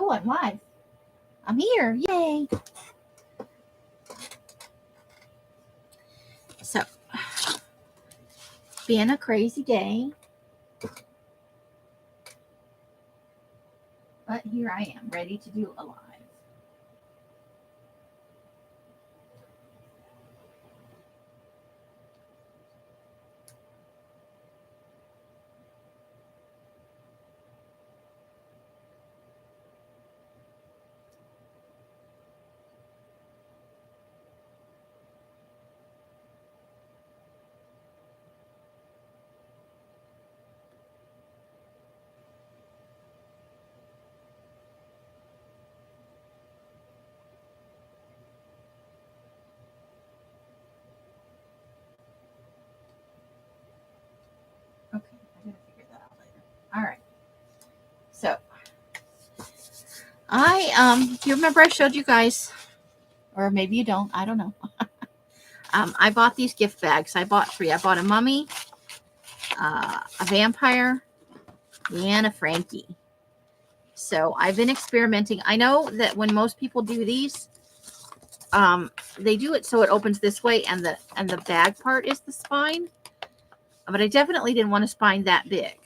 Oh, I'm live. I'm here. Yay. So, been a crazy day. But here I am, ready to do a live. Okay, I'm going to figure that out later. All right. So, do you remember I showed you guys, or maybe you don't, I don't know. I bought these gift bags. I bought 3. I bought a mummy, a vampire, and a Frankie. So I've been experimenting. I know that when most people do these, they do it so it opens this way, and the bag part is the spine. But I definitely didn't want a spine that big.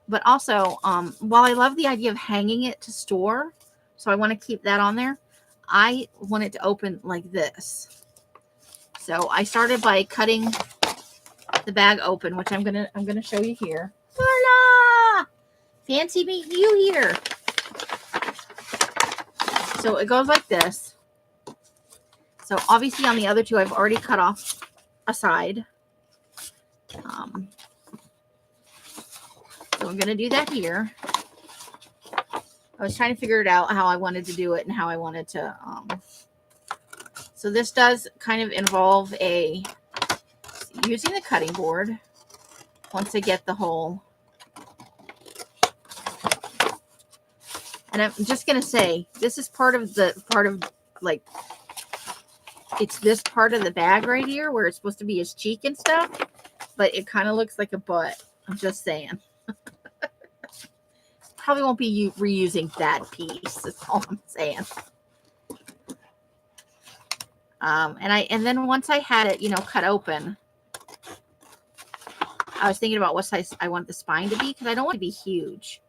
But also, while I love the idea of hanging it to store, so I want to keep that on there, I want it to open like this. So I started by cutting the bag open, which I'm gonna show you here. Voila! Fancy meeting you here. So it goes like this. So obviously on the other 2, I've already cut off a side. So I'm going to do that here. I was trying to figure it out how I wanted to do it and how I wanted to. So this does kind of involve using the cutting board once I get the whole. And I'm just going to say, this is like, it's this part of the bag right here where it's supposed to be his cheek and stuff, but it kind of looks like a butt. I'm just saying. Probably won't be reusing that piece. That's all I'm saying. And then once I had it, cut open, I was thinking about what size I want the spine to be, because I don't want it to be huge.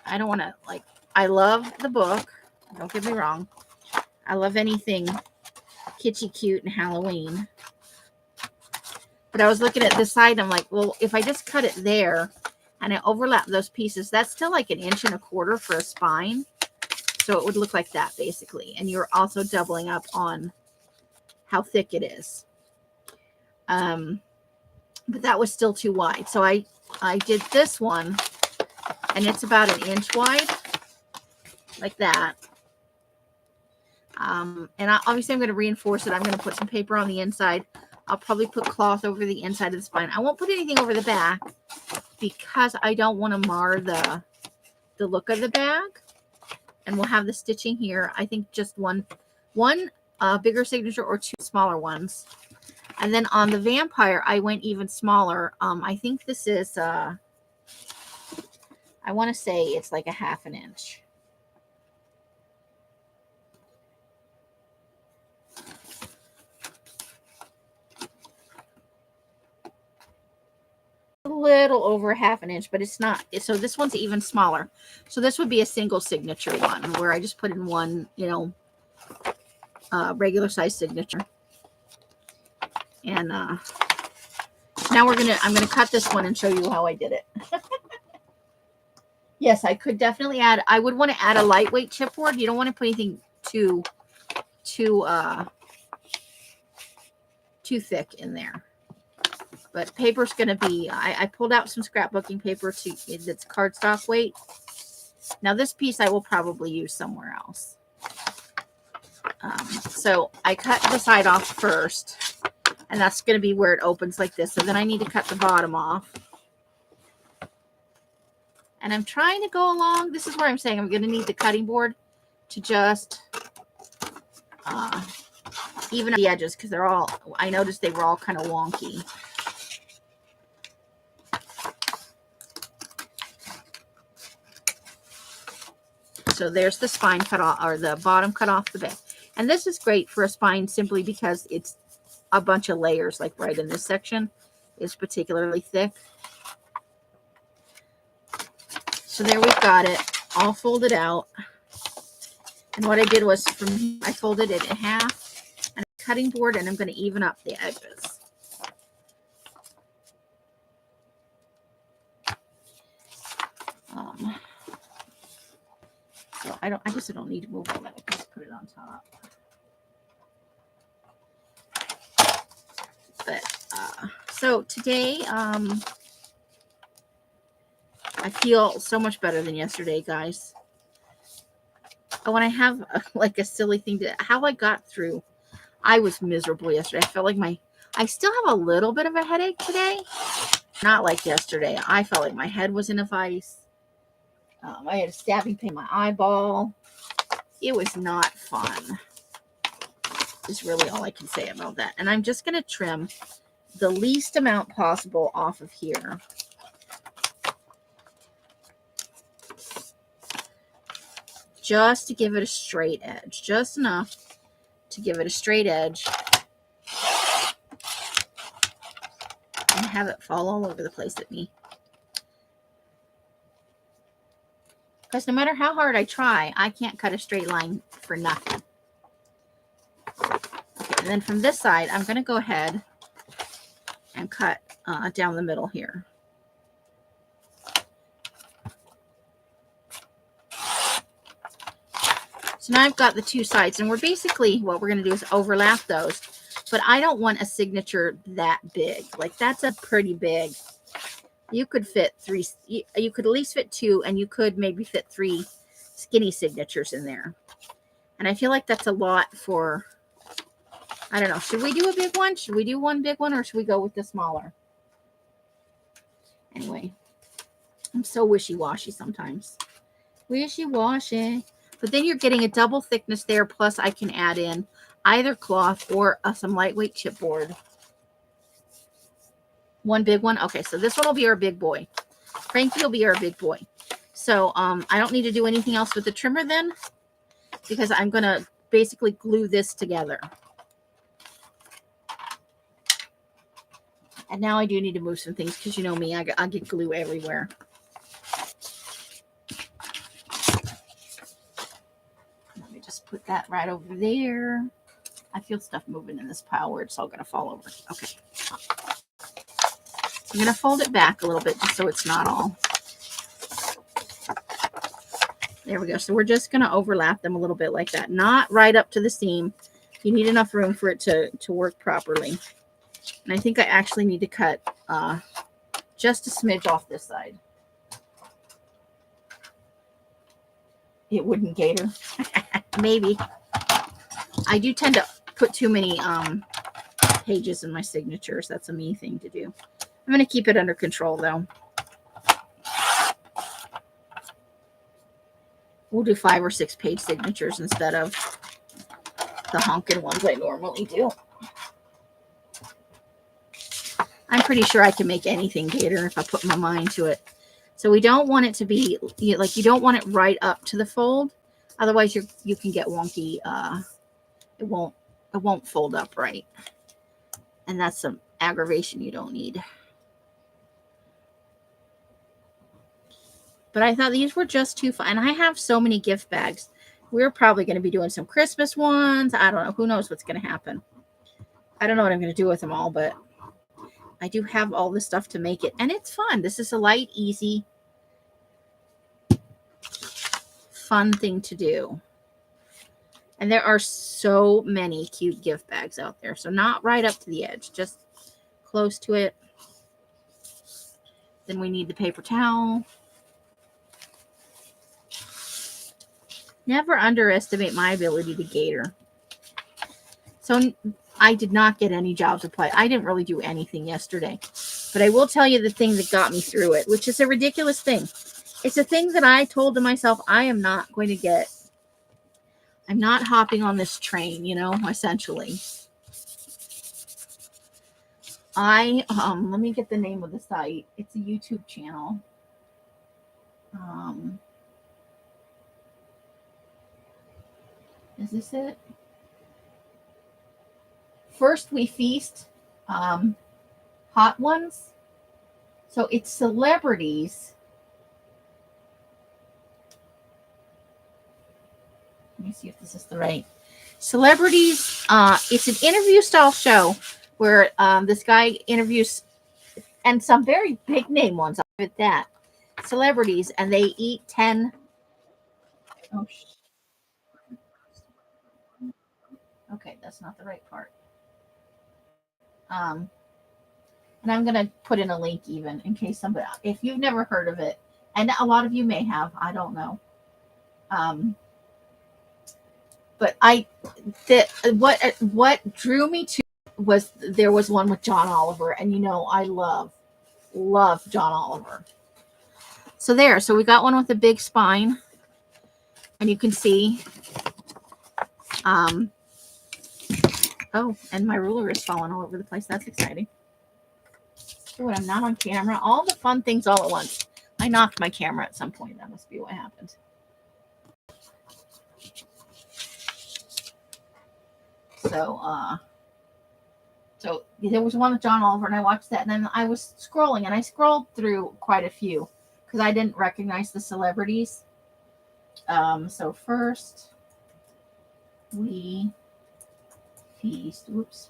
I don't want to, like, I love the book. Don't get me wrong. I love anything kitschy cute and Halloween. But I was looking at this side, and I'm like, well, if I just cut it there and I overlap those pieces, that's still like 1.25 inches for a spine. So it would look like that, basically. And you're also doubling up on how thick it is. But that was still too wide. So I did this one, and it's about 1 inch wide, like that. And obviously I'm going to reinforce it. I'm going to put some paper on the inside. I'll probably put cloth over the inside of the spine. I won't put anything over the back because I don't want to mar the look of the bag. And we'll have the stitching here. I think just one bigger signature or 2 smaller ones. And then on the vampire, I went even smaller. I think this is, I want to say it's like 1/2 inch. A little over 1/2 inch, but it's not. So this one's even smaller. So this would be a single signature one where I just put in one, regular size signature. And now I'm gonna cut this one and show you how I did it. Yes, I could definitely add. I would want to add a lightweight chipboard. You don't want to put anything too thick in there. But paper's going to be, I pulled out some scrapbooking paper that's cardstock weight. Now this piece I will probably use somewhere else. So I cut the side off first, and that's going to be where it opens like this. So then I need to cut the bottom off. And I'm trying to go along. This is where I'm saying I'm going to need the cutting board to just even up the edges, because I noticed they were all kind of wonky. So there's the spine cut off, or the bottom cut off the bag. And this is great for a spine simply because it's a bunch of layers, like right in this section is particularly thick. So there we've got it all folded out. And what I did was I folded it in half and a cutting board, and I'm going to even up the edges. So I guess I don't need to move all that. I can just put it on top. But so today, I feel so much better than yesterday, guys. When I have like a silly thing how I got through, I was miserable yesterday. I felt like I still have a little bit of a headache today. Not like yesterday. I felt like my head was in a vice. I had a stabbing pain in my eyeball. It was not fun. Is really all I can say about that. And I'm just going to trim the least amount possible off of here. Just to give it a straight edge. Just enough to give it a straight edge. And have it fall all over the place at me. Because no matter how hard I try, I can't cut a straight line for nothing. Okay, and then from this side, I'm going to go ahead and cut down the middle here. So now I've got the two sides, and we're basically, what we're going to do is overlap those. But I don't want a signature that big. Like, that's a pretty big. You could fit three, you could at least fit two, and you could maybe fit three skinny signatures in there. And I feel like that's a lot for, I don't know. Should we do a big one? Should we do one big one, or should we go with the smaller? Anyway, I'm so wishy-washy sometimes. Wishy-washy. But then you're getting a double thickness there, plus I can add in either cloth or some lightweight chipboard. One big one. Okay, so this one will be our big boy. Frankie will be our big boy. So I don't need to do anything else with the trimmer then, because I'm going to basically glue this together. And now I do need to move some things because you know me, I get glue everywhere. Let me just put that right over there. I feel stuff moving in this pile where it's all going to fall over. Okay. I'm going to fold it back a little bit just so it's not all. There we go. So we're just going to overlap them a little bit like that. Not right up to the seam. You need enough room for it to work properly. And I think I actually need to cut just a smidge off this side. It wouldn't gator. Maybe. I do tend to put too many pages in my signatures. That's a me thing to do. I'm going to keep it under control, though. We'll do 5 or 6 page signatures instead of the honking ones I normally do. I'm pretty sure I can make anything gator if I put my mind to it. So we don't want it to be, like, you don't want it right up to the fold. Otherwise, you can get wonky. It won't fold up right. And that's some aggravation you don't need. But I thought these were just too fun. And I have so many gift bags. We're probably going to be doing some Christmas ones. I don't know. Who knows what's going to happen. I don't know what I'm going to do with them all, but I do have all the stuff to make it. And it's fun. This is a light, easy, fun thing to do. And there are so many cute gift bags out there. So not right up to the edge. Just close to it. Then we need the paper towel. Never underestimate my ability to gator. So I did not get any jobs applied. I didn't really do anything yesterday. But I will tell you the thing that got me through it, which is a ridiculous thing. It's a thing that I told to myself, I am not going to get. I'm not hopping on this train, you know, essentially. Let me get the name of the site. It's a YouTube channel. Is this it? First we feast, hot ones. So it's celebrities. Let me see if this is the right. Celebrities. It's an interview style show where this guy interviews, and some very big name ones. I'll give it that. Celebrities, and they eat 10. Oh, okay, that's not the right part. Um, and I'm gonna put in a link even in case somebody, if you've never heard of it, and a lot of you may have, I don't know. But what drew me to was there was one with John Oliver, and I love John Oliver. So we got one with a big spine, and you can see. Oh, and my ruler is falling all over the place. That's exciting. When I'm not on camera, all the fun things all at once. I knocked my camera at some point. That must be what happened. So there was one with John Oliver, and I watched that, and then I was scrolling, and I scrolled through quite a few because I didn't recognize the celebrities. So first we feast. Whoops.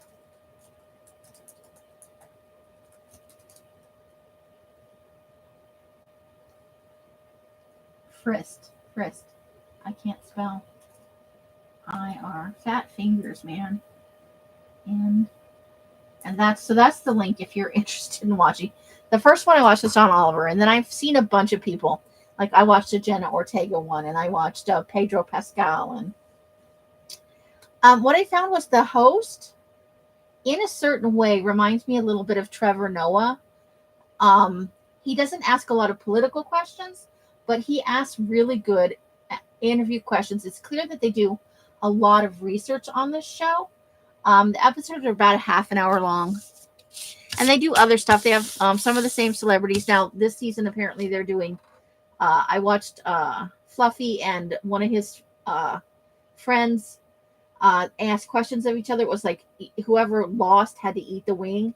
Frist. I can't spell. IR. Fat fingers, man. And that's the link if you're interested in watching. The first one I watched was John Oliver, and then I've seen a bunch of people. Like I watched a Jenna Ortega one, and I watched Pedro Pascal, and what I found was the host, in a certain way, reminds me a little bit of Trevor Noah. He doesn't ask a lot of political questions, but he asks really good interview questions. It's clear that they do a lot of research on this show. The episodes are about a half an hour long, and they do other stuff. They have some of the same celebrities. Now, this season, apparently, they're doing. I watched Fluffy and one of his friends ask questions of each other. It was like whoever lost had to eat the wing.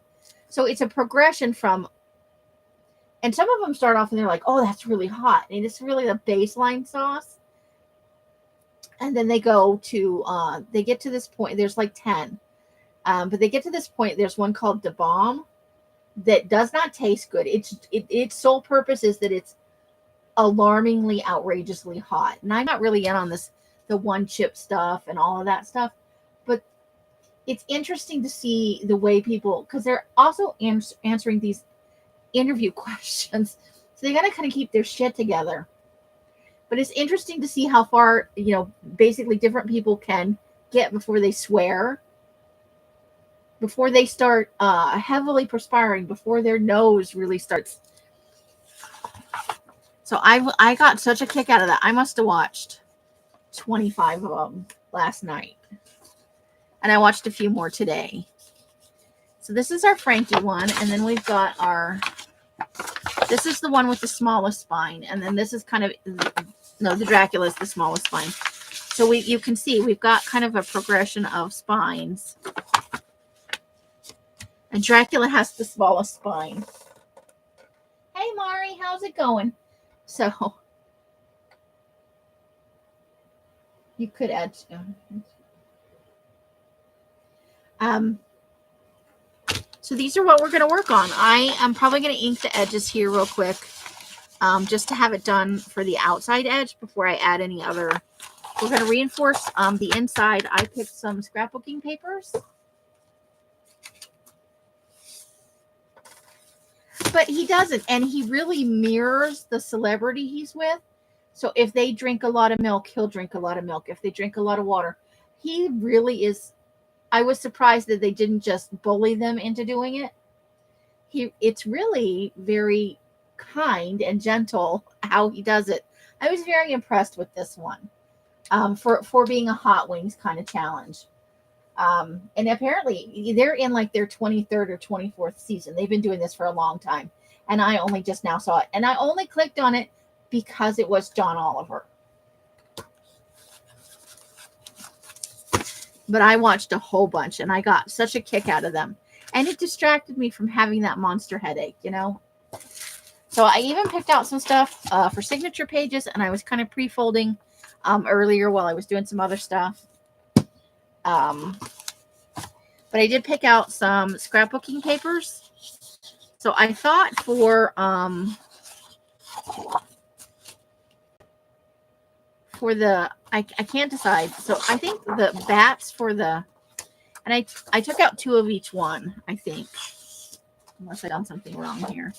So it's a progression from. And some of them start off and they're like, "Oh, that's really hot," and it's really the baseline sauce. And then they go to, they get to this point. There's like 10, but they get to this point. There's one called Da Bomb that does not taste good. Its sole purpose is that it's alarmingly, outrageously hot. And I'm not really in on the one chip stuff and all of that stuff, but it's interesting to see the way people, because they're also answering these interview questions, so they got to kind of keep their shit together. But it's interesting to see how far, basically different people can get before they swear, before they start heavily perspiring, before their nose really starts. So I got such a kick out of that. I must have watched 25 of them last night. And I watched a few more today. So this is our Frankie one. And then we've got this is the one with the smallest spine. And then this is kind of, no, the Dracula is the smallest spine. So you can see we've got kind of a progression of spines. And Dracula has the smallest spine. Hey, Mari, how's it going? So you could add. So these are what we're going to work on. I am probably going to ink the edges here real quick, just to have it done for the outside edge before I add any other. We're going to reinforce the inside. I picked some scrapbooking papers. But he doesn't, and he really mirrors the celebrity he's with. So if they drink a lot of milk, he'll drink a lot of milk. If they drink a lot of water, he really is. I was surprised that they didn't just bully them into doing it. It's really very kind and gentle how he does it. I was very impressed with this one, for being a hot wings kind of challenge. And apparently they're in like their 23rd or 24th season. They've been doing this for a long time, and I only just now saw it, and I only clicked on it because it was John Oliver. but I watched a whole bunch and I got such a kick out of them. And it distracted me from having that monster headache, you know? So I even picked out some stuff for signature pages, and I was kind of pre-folding earlier while I was doing some other stuff. But I did pick out some scrapbooking papers. So I thought for the, I can't decide. So I think the bats for the, and I took out 2 of each one, I think. Unless I done something wrong here.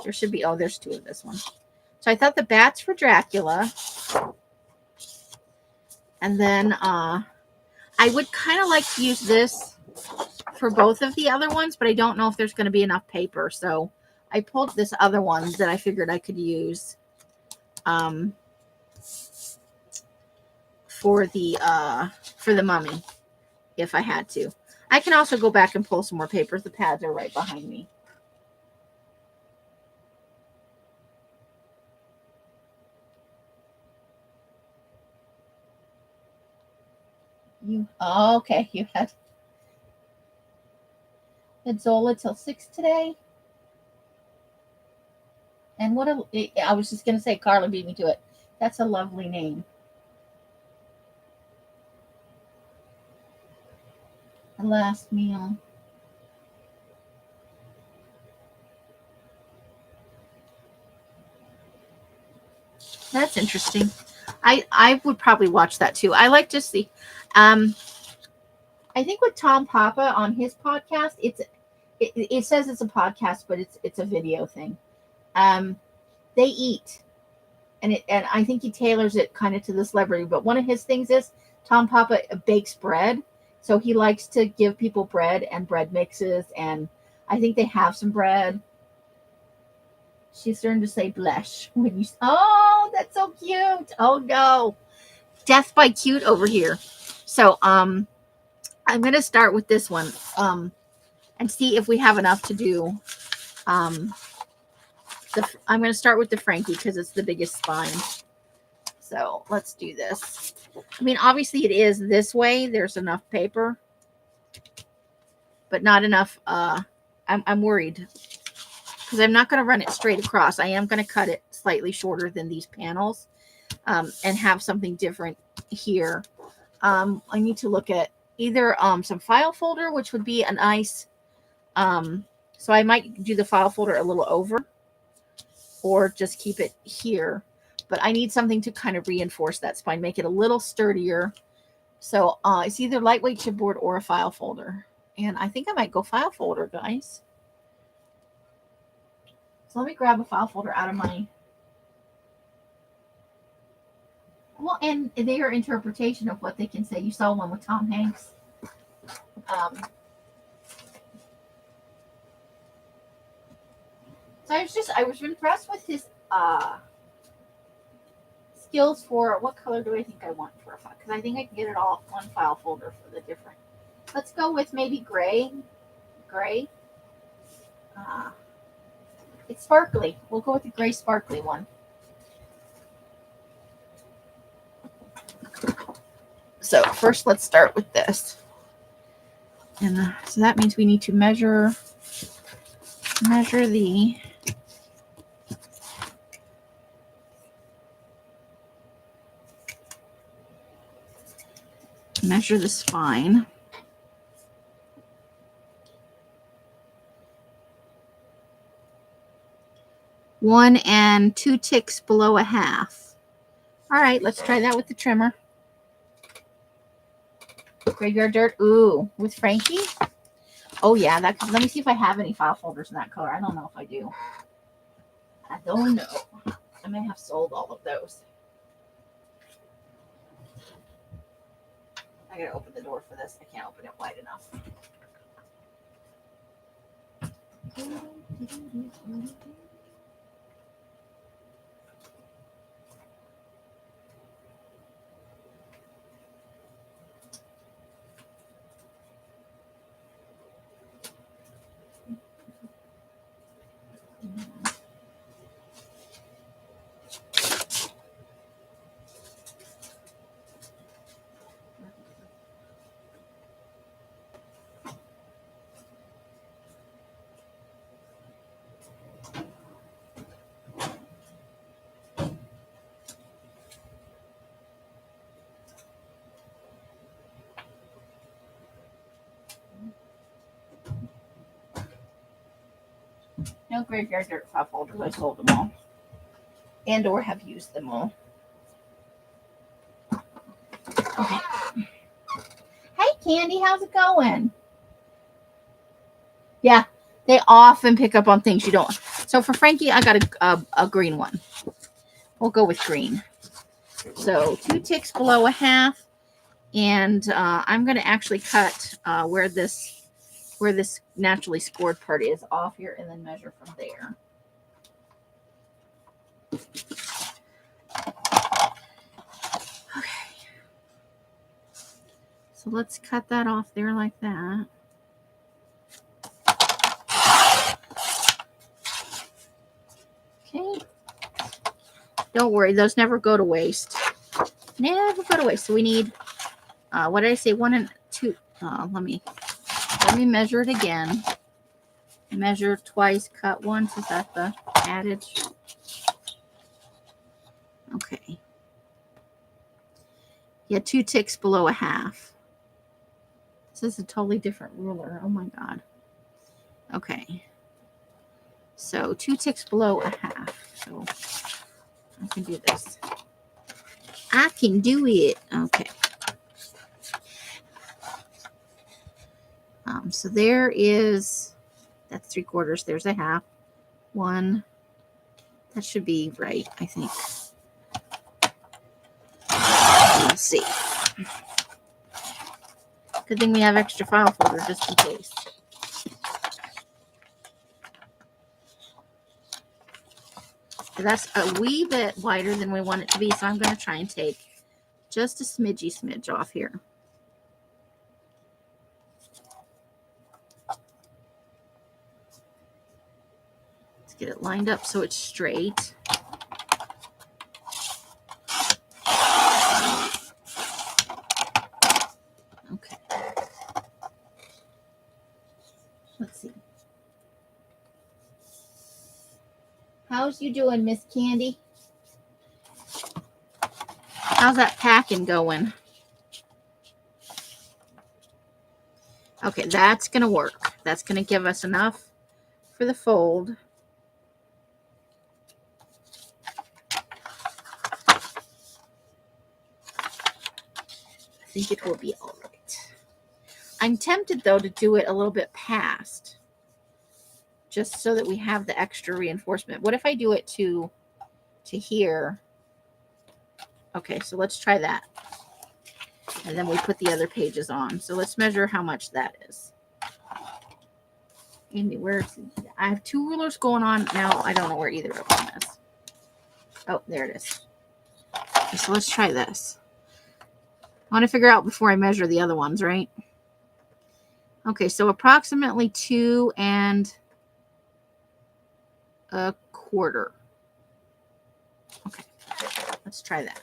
There should be, oh, there's 2 of this one. So I thought the bats for Dracula. And then I would kind of like to use this for both of the other ones, but I don't know if there's going to be enough paper. So I pulled this other one that I figured I could use for the mummy if I had to. I can also go back and pull some more papers. The pads are right behind me. Okay, you had Zola till 6 today. And I was just going to say, Carla beat me to it. That's a lovely name. The last meal. That's interesting. I would probably watch that too. I like to see. I think with Tom Papa on his podcast, it says it's a podcast, but it's a video thing. They eat, and I think he tailors it kind of to the celebrity. But one of his things is Tom Papa bakes bread, so he likes to give people bread and bread mixes, and I think they have some bread. She's starting to say blush when you. Oh, that's so cute. Oh no, death by cute over here. So I'm gonna start with this one and see if we have enough to do. I'm gonna start with the Frankie because it's the biggest spine. So let's do this. I mean, obviously it is this way. There's enough paper, but not enough. I'm worried because I'm not going to run it straight across. I am going to cut it slightly shorter than these panels and have something different here. I need to look at either some file folder, which would be a nice. So I might do the file folder a little over, or just keep it here. But I need something to kind of reinforce that spine, make it a little sturdier. So it's either lightweight chipboard or a file folder. And I think I might go file folder, guys. So let me grab a file folder out of my... Well, and their interpretation of what they can say. You saw one with Tom Hanks. So I was impressed with his skills for what color do I think I want for a file? Because I think I can get it all one file folder for the different. Let's go with maybe gray. Gray. It's sparkly. We'll go with the gray sparkly one. So first, let's start with this. And so that means we need to measure the spine. One and 2 ticks below a half. All right, let's try that with the trimmer. Graveyard dirt. Ooh, with Frankie. Oh yeah, let me see if I have any file folders in that color. I don't know if I do. I don't know. I may have sold all of those. I gotta open the door for this. I can't open it wide enough. No graveyard dirt file folders. I sold them all. And or have used them all. Okay. Hey, Candy, how's it going? Yeah, they often pick up on things you don't. So for Frankie, I got a green one. We'll go with green. So 2 ticks below a half. And I'm going to actually cut where this naturally scored part is off here and then measure from there. Okay. So let's cut that off there like that. Okay. Don't worry, those never go to waste. Never go to waste. So we need, what did I say? 1 and 2. Let me measure it again. Measure twice, cut once. Is that the adage? Okay. Yeah, 2 ticks below a half. This is a totally different ruler. Oh my God. Okay. So 2 ticks below a half. So I can do this. I can do it. Okay. So there is, that's 3/4. There's a half. 1. That should be right, I think. Let's see. Good thing we have extra file folder just in case. So that's a wee bit wider than we want it to be, so I'm going to try and take just a smidge off here. Let's get it lined up so it's straight. Okay. Let's see. How's you doing, Miss Candy? How's that packing going? Okay, that's going to work. That's going to give us enough for the fold. I think it will be all right. I'm tempted, though, to do it a little bit past, just so that we have the extra reinforcement. What if I do it to here? Okay, so let's try that. And then we put the other pages on. So let's measure how much that is. I have 2 rulers going on now. I don't know where either of them is. Oh, there it is. Okay, so let's try this. I want to figure out before I measure the other ones, right? Okay, so approximately 2 1/4. Okay, let's try that.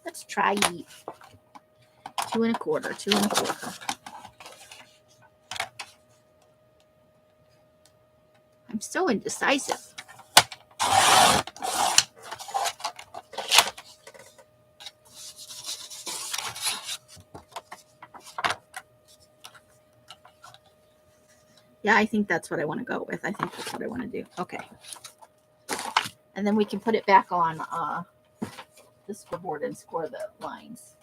Let's try 2 1/4, 2 1/4. I'm so indecisive. Yeah, I think that's what I want to go with. I think that's what I want to do. Okay. And then we can put it back on the scoreboard and score the lines.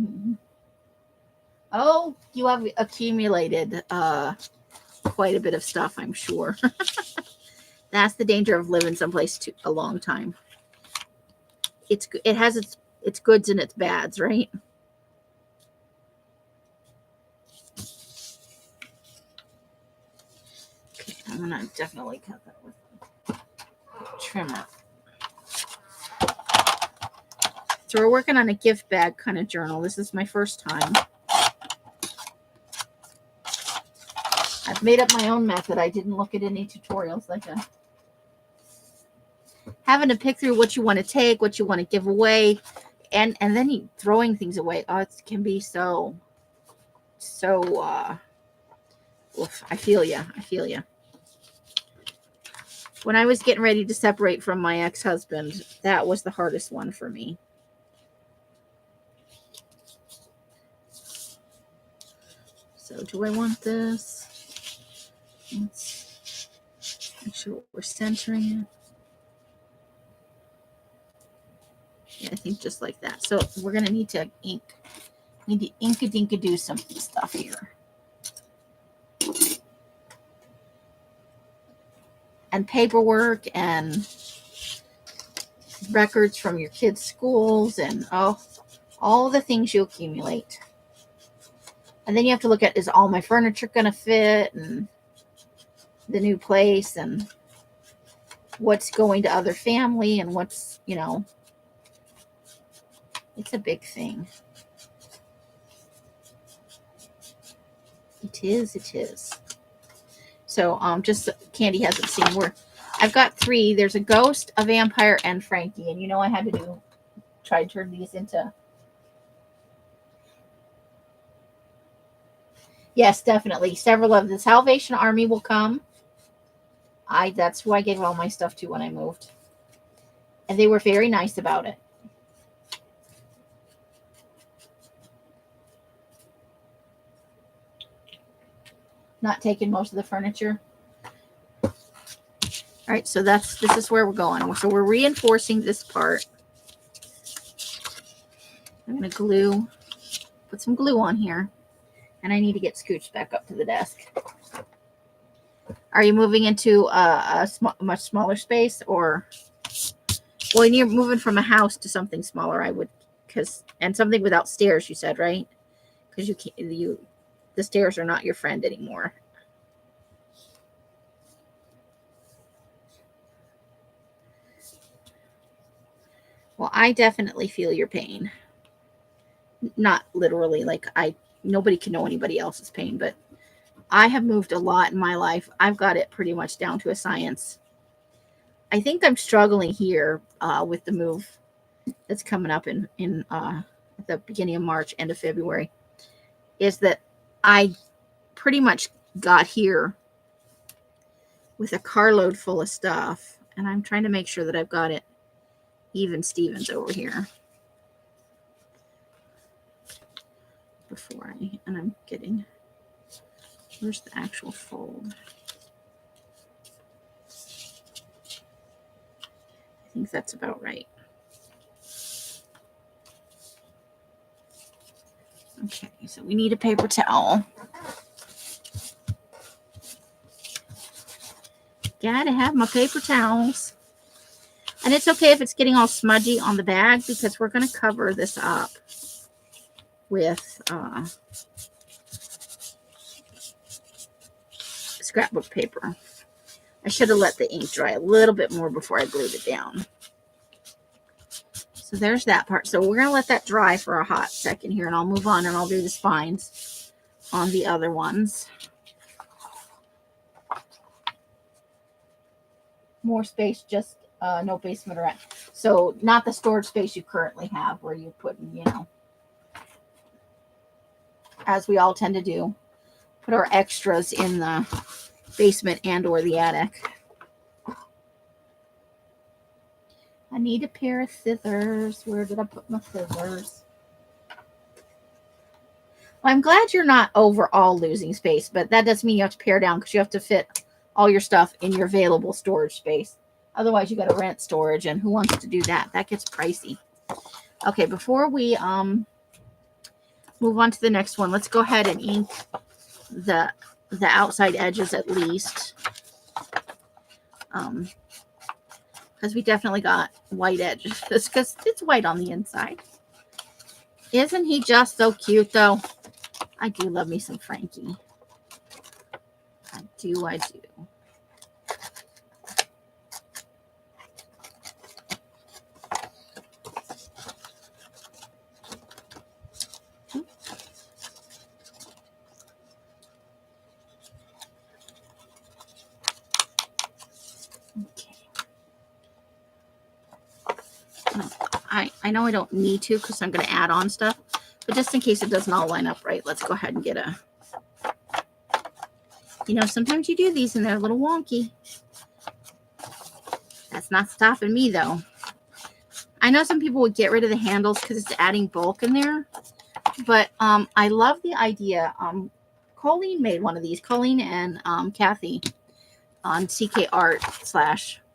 Mm-hmm. Oh, you have accumulated quite a bit of stuff, I'm sure. That's the danger of living someplace a long time. It has its goods and its bads, right? Okay, I'm gonna definitely cut that with a trimmer. So we're working on a gift bag kind of journal. This is my first time. I've made up my own method. I didn't look at any tutorials like that. Having to pick through what you want to take, what you want to give away, and then throwing things away. Oh, it can be so oof, I feel you. When I was getting ready to separate from my ex-husband, that was the hardest one for me. So do I want this? Let's make sure we're centering it. Yeah, I think just like that. So we're going to need to ink. Need to ink-a-dink-a-do some stuff here. And paperwork and records from your kids' schools and all the things you accumulate. And then you have to look at, is all my furniture going to fit, and the new place, and what's going to other family, and what's, it's a big thing. It is. So just Candy hasn't seen where I've got 3. There's a ghost, a vampire, and Frankie. And I had to try to turn these into. Yes, definitely. Several of the Salvation Army will come. That's who I gave all my stuff to when I moved. And they were very nice about it. Not taking most of the furniture. All right, so this is where we're going. So we're reinforcing this part. I'm going to put some glue on here. And I need to get scooched back up to the desk. Are you moving into a much smaller space, or when you're moving from a house to something smaller? I would, and something without stairs. You said, right? Because the stairs are not your friend anymore. Well, I definitely feel your pain. Not literally, nobody can know anybody else's pain, but I have moved a lot in my life. I've got it pretty much down to a science. I think I'm struggling here with the move that's coming up in at the beginning of March, end of February, is that I pretty much got here with a carload full of stuff, and I'm trying to make sure that I've got it even Stevens over here and I'm getting, where's the actual fold? I think that's about right. Okay, so we need a paper towel. Gotta have my paper towels. And it's okay if it's getting all smudgy on the bag, because we're going to cover this up with scrapbook paper. I should have let the ink dry a little bit more before I glued it down. So there's that part. So we're going to let that dry for a hot second here, and I'll move on and I'll do the spines on the other ones. More space, just no basement around. So not the storage space you currently have where you put, as we all tend to do, put our extras in the basement and or the attic. I need a pair of scissors. Where did I put my scissors? Well, I'm glad you're not overall losing space, but that doesn't mean you have to pare down, because you have to fit all your stuff in your available storage space. Otherwise, you got to rent storage, and who wants to do that? That gets pricey. Okay, before we move on to the next one, let's go ahead and ink the outside edges at least. Because we definitely got white edges, because it's white on the inside. Isn't he just so cute, though? I do love me some Frankie. I do. I know I don't need to, because I'm going to add on stuff, but just in case it doesn't all line up right, let's go ahead and get sometimes you do these and they're a little wonky. That's not stopping me, though. I know some people would get rid of the handles because it's adding bulk in there, but I love the idea. Colleen made one of these. Colleen and Kathy on CK Art /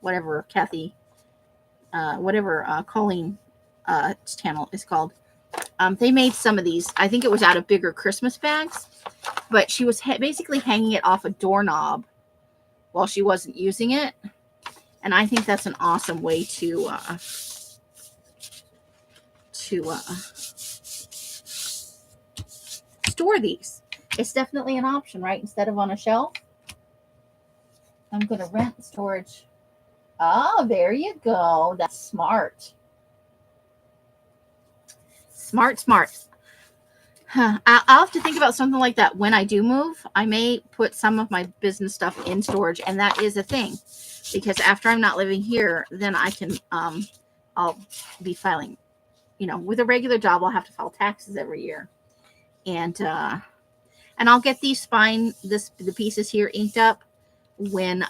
whatever Kathy, Colleen channel is called. They made some of these. I think it was out of bigger Christmas bags, but she was basically hanging it off a doorknob while she wasn't using it. And I think that's an awesome way to store these. It's definitely an option, right? Instead of on a shelf. I'm going to rent storage. Oh, there you go. That's smart. Smart. I'll have to think about something like that when I do move. I may put some of my business stuff in storage, and that is a thing. Because after I'm not living here, then I can, I'll be filing, with a regular job, I'll have to file taxes every year. And I'll get these the pieces here inked up when,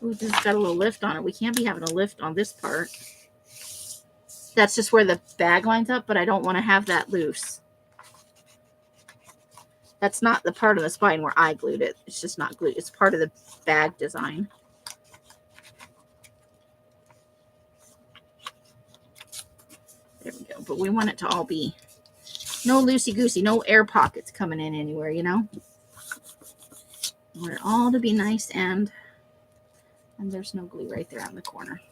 this has got a little lift on it. We can't be having a lift on this part. That's just where the bag lines up, but I don't want to have that loose. That's not the part of the spine where I glued it. It's just not glued. It's part of the bag design. There we go. But we want it to all be no loosey-goosey, no air pockets coming in anywhere, I want it all to be nice and there's no glue right there on the corner.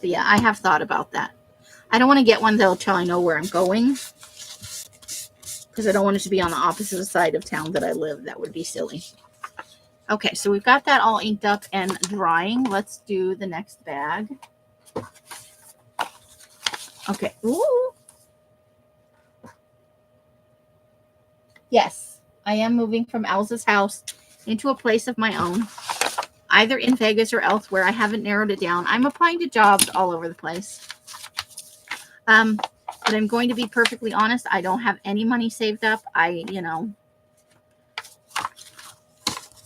But yeah, I have thought about that. I don't want to get one that'll tell I know where I'm going, because I don't want it to be on the opposite side of town that I live. That would be silly. Okay, so we've got that all inked up and drying. Let's do the next bag. Okay. Ooh. Yes, I am moving from Elsa's house into a place of my own, either in Vegas or elsewhere. I haven't narrowed it down. I'm applying to jobs all over the place. But I'm going to be perfectly honest. I don't have any money saved up. I'm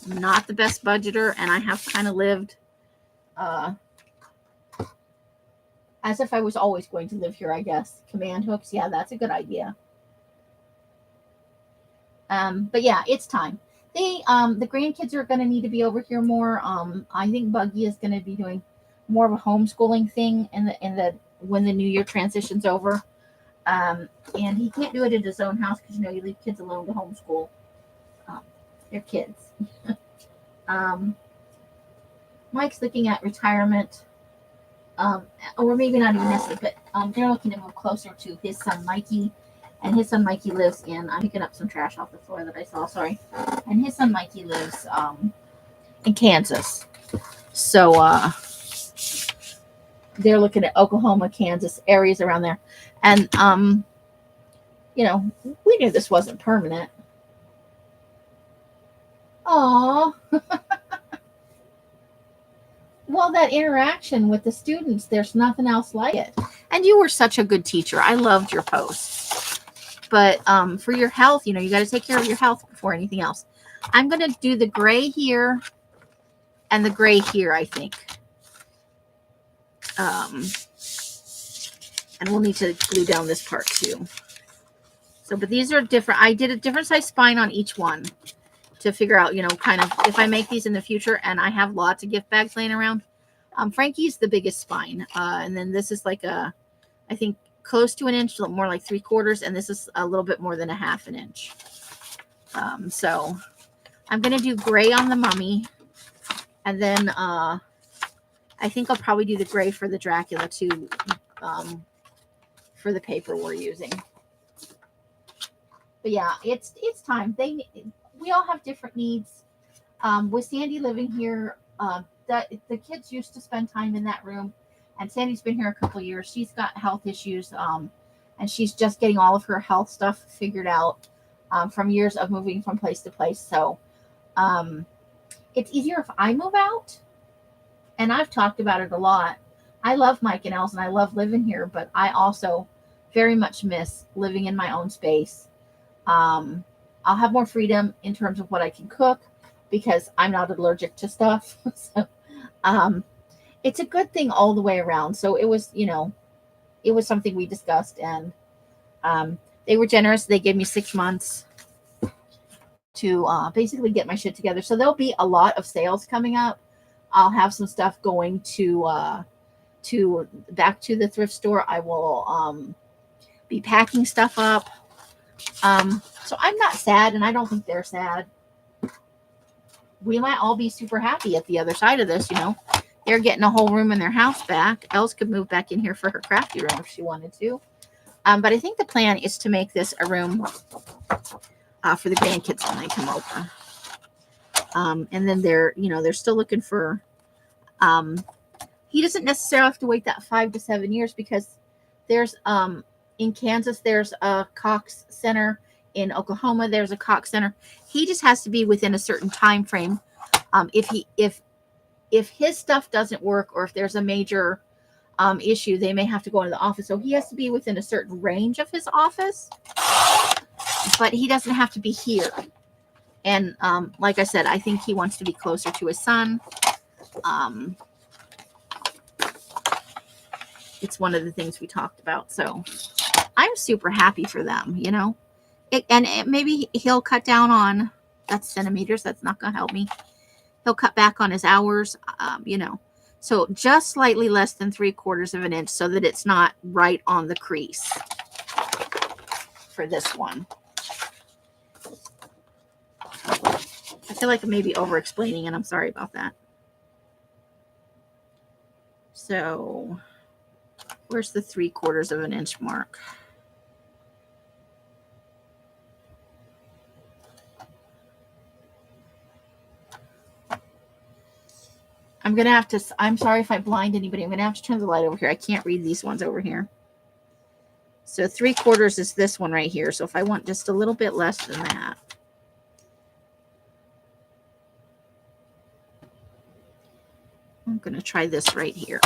not the best budgeter, and I have kind of lived as if I was always going to live here, I guess. Command hooks. Yeah, that's a good idea. But yeah, it's time. The grandkids are going to need to be over here more. I think Buggy is going to be doing more of a homeschooling thing when the new year transitions over. And he can't do it at his own house because you leave kids alone to homeschool. They're kids. Mike's looking at retirement, or maybe not even necessarily, but they're looking to move closer to his son Mikey. And his son Mikey lives I'm picking up some trash off the floor that I saw, sorry. And his son Mikey lives in Kansas. So they're looking at Oklahoma, Kansas, areas around there. And, we knew this wasn't permanent. Aww. Well, that interaction with the students, there's nothing else like it. And you were such a good teacher. I loved your posts. But for your health, you got to take care of your health before anything else. I'm going to do the gray here and the gray here, I think. And we'll need to glue down this part too. So, but these are different. I did a different size spine on each one to figure out, kind of if I make these in the future and I have lots of gift bags laying around. Frankie's the biggest spine. And then this is like I think, close to an inch, more like 3/4, and this is a little bit more than a 1/2 inch. So I'm going to do gray on the mummy, and then I think I'll probably do the gray for the Dracula too, for the paper we're using. But yeah, it's time. We all have different needs. With Sandy living here, the kids used to spend time in that room. And Sandy's been here a couple of years. She's got health issues, and she's just getting all of her health stuff figured out from years of moving from place to place. So it's easier if I move out. And I've talked about it a lot. I love Mike and Els, and I love living here, but I also very much miss living in my own space. I'll have more freedom in terms of what I can cook because I'm not allergic to stuff. So, it's a good thing all the way around. So it was, it was something we discussed, and they were generous. They gave me 6 months to basically get my shit together. So there'll be a lot of sales coming up. I'll have some stuff going to back to the thrift store. I will be packing stuff up. So I'm not sad, and I don't think they're sad. We might all be super happy at the other side of this. They're getting a whole room in their house back. Els could move back in here for her crafty room if she wanted to. But I think the plan is to make this a room for the grandkids when they come over. And then they're still looking for. He doesn't necessarily have to wait that 5 to 7 years, because there's in Kansas there's a Cox Center. In Oklahoma there's a Cox Center. He just has to be within a certain time frame. If his stuff doesn't work, or if there's a major issue, they may have to go into the office. So he has to be within a certain range of his office, but he doesn't have to be here. And like I said, I think he wants to be closer to his son. It's one of the things we talked about. So I'm super happy for them, maybe he'll cut down on, that's centimeters. That's not going to help me. He'll cut back on his hours, so just slightly less than 3/4 of an inch, so that it's not right on the crease for this one. I feel like I may be over explaining, and I'm sorry about that. So where's the 3/4 of an inch mark? I'm going to have to, I'm sorry if I blind anybody. I'm going to have to turn the light over here. I can't read these ones over here. So 3/4 is this one right here. So if I want just a little bit less than that. I'm going to try this right here.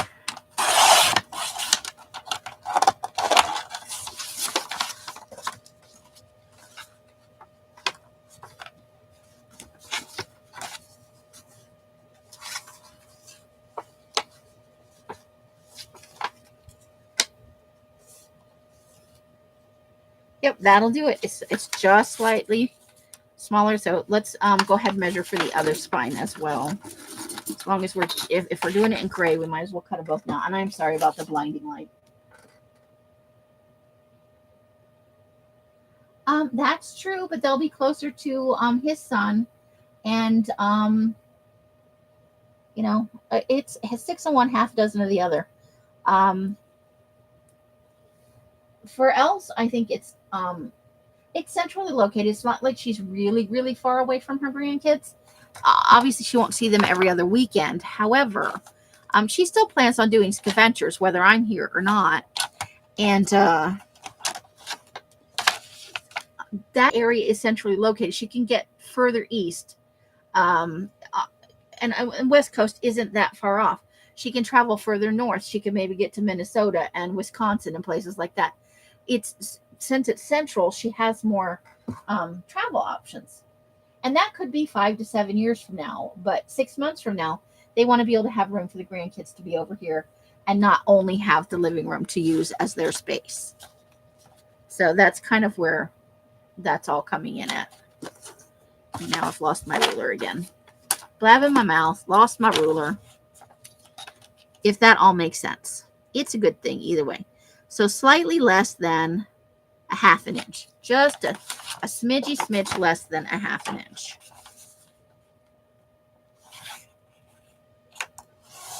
Yep, that'll do it. It's just slightly smaller. So let's go ahead and measure for the other spine as well. As long as if we're doing it in gray, we might as well cut them both now. And I'm sorry about the blinding light. That's true, but they'll be closer to his son, and it's 6 and 1/2 dozen of the other. For Els, I think it's centrally located. It's not like she's really, really far away from her grandkids. Obviously, she won't see them every other weekend. However, she still plans on doing adventures, whether I'm here or not. And that area is centrally located. She can get further east. And West Coast isn't that far off. She can travel further north. She can maybe get to Minnesota and Wisconsin and places like that. Since it's central, she has more travel options. And that could be 5 to 7 years from now. But 6 months from now, they want to be able to have room for the grandkids to be over here and not only have the living room to use as their space. So that's kind of where that's all coming in at. Now I've lost my ruler again. Blab in my mouth, lost my ruler. If that all makes sense. It's a good thing either way. So slightly less than a 1/2 an inch. Just a smidge less than a 1/2 an inch.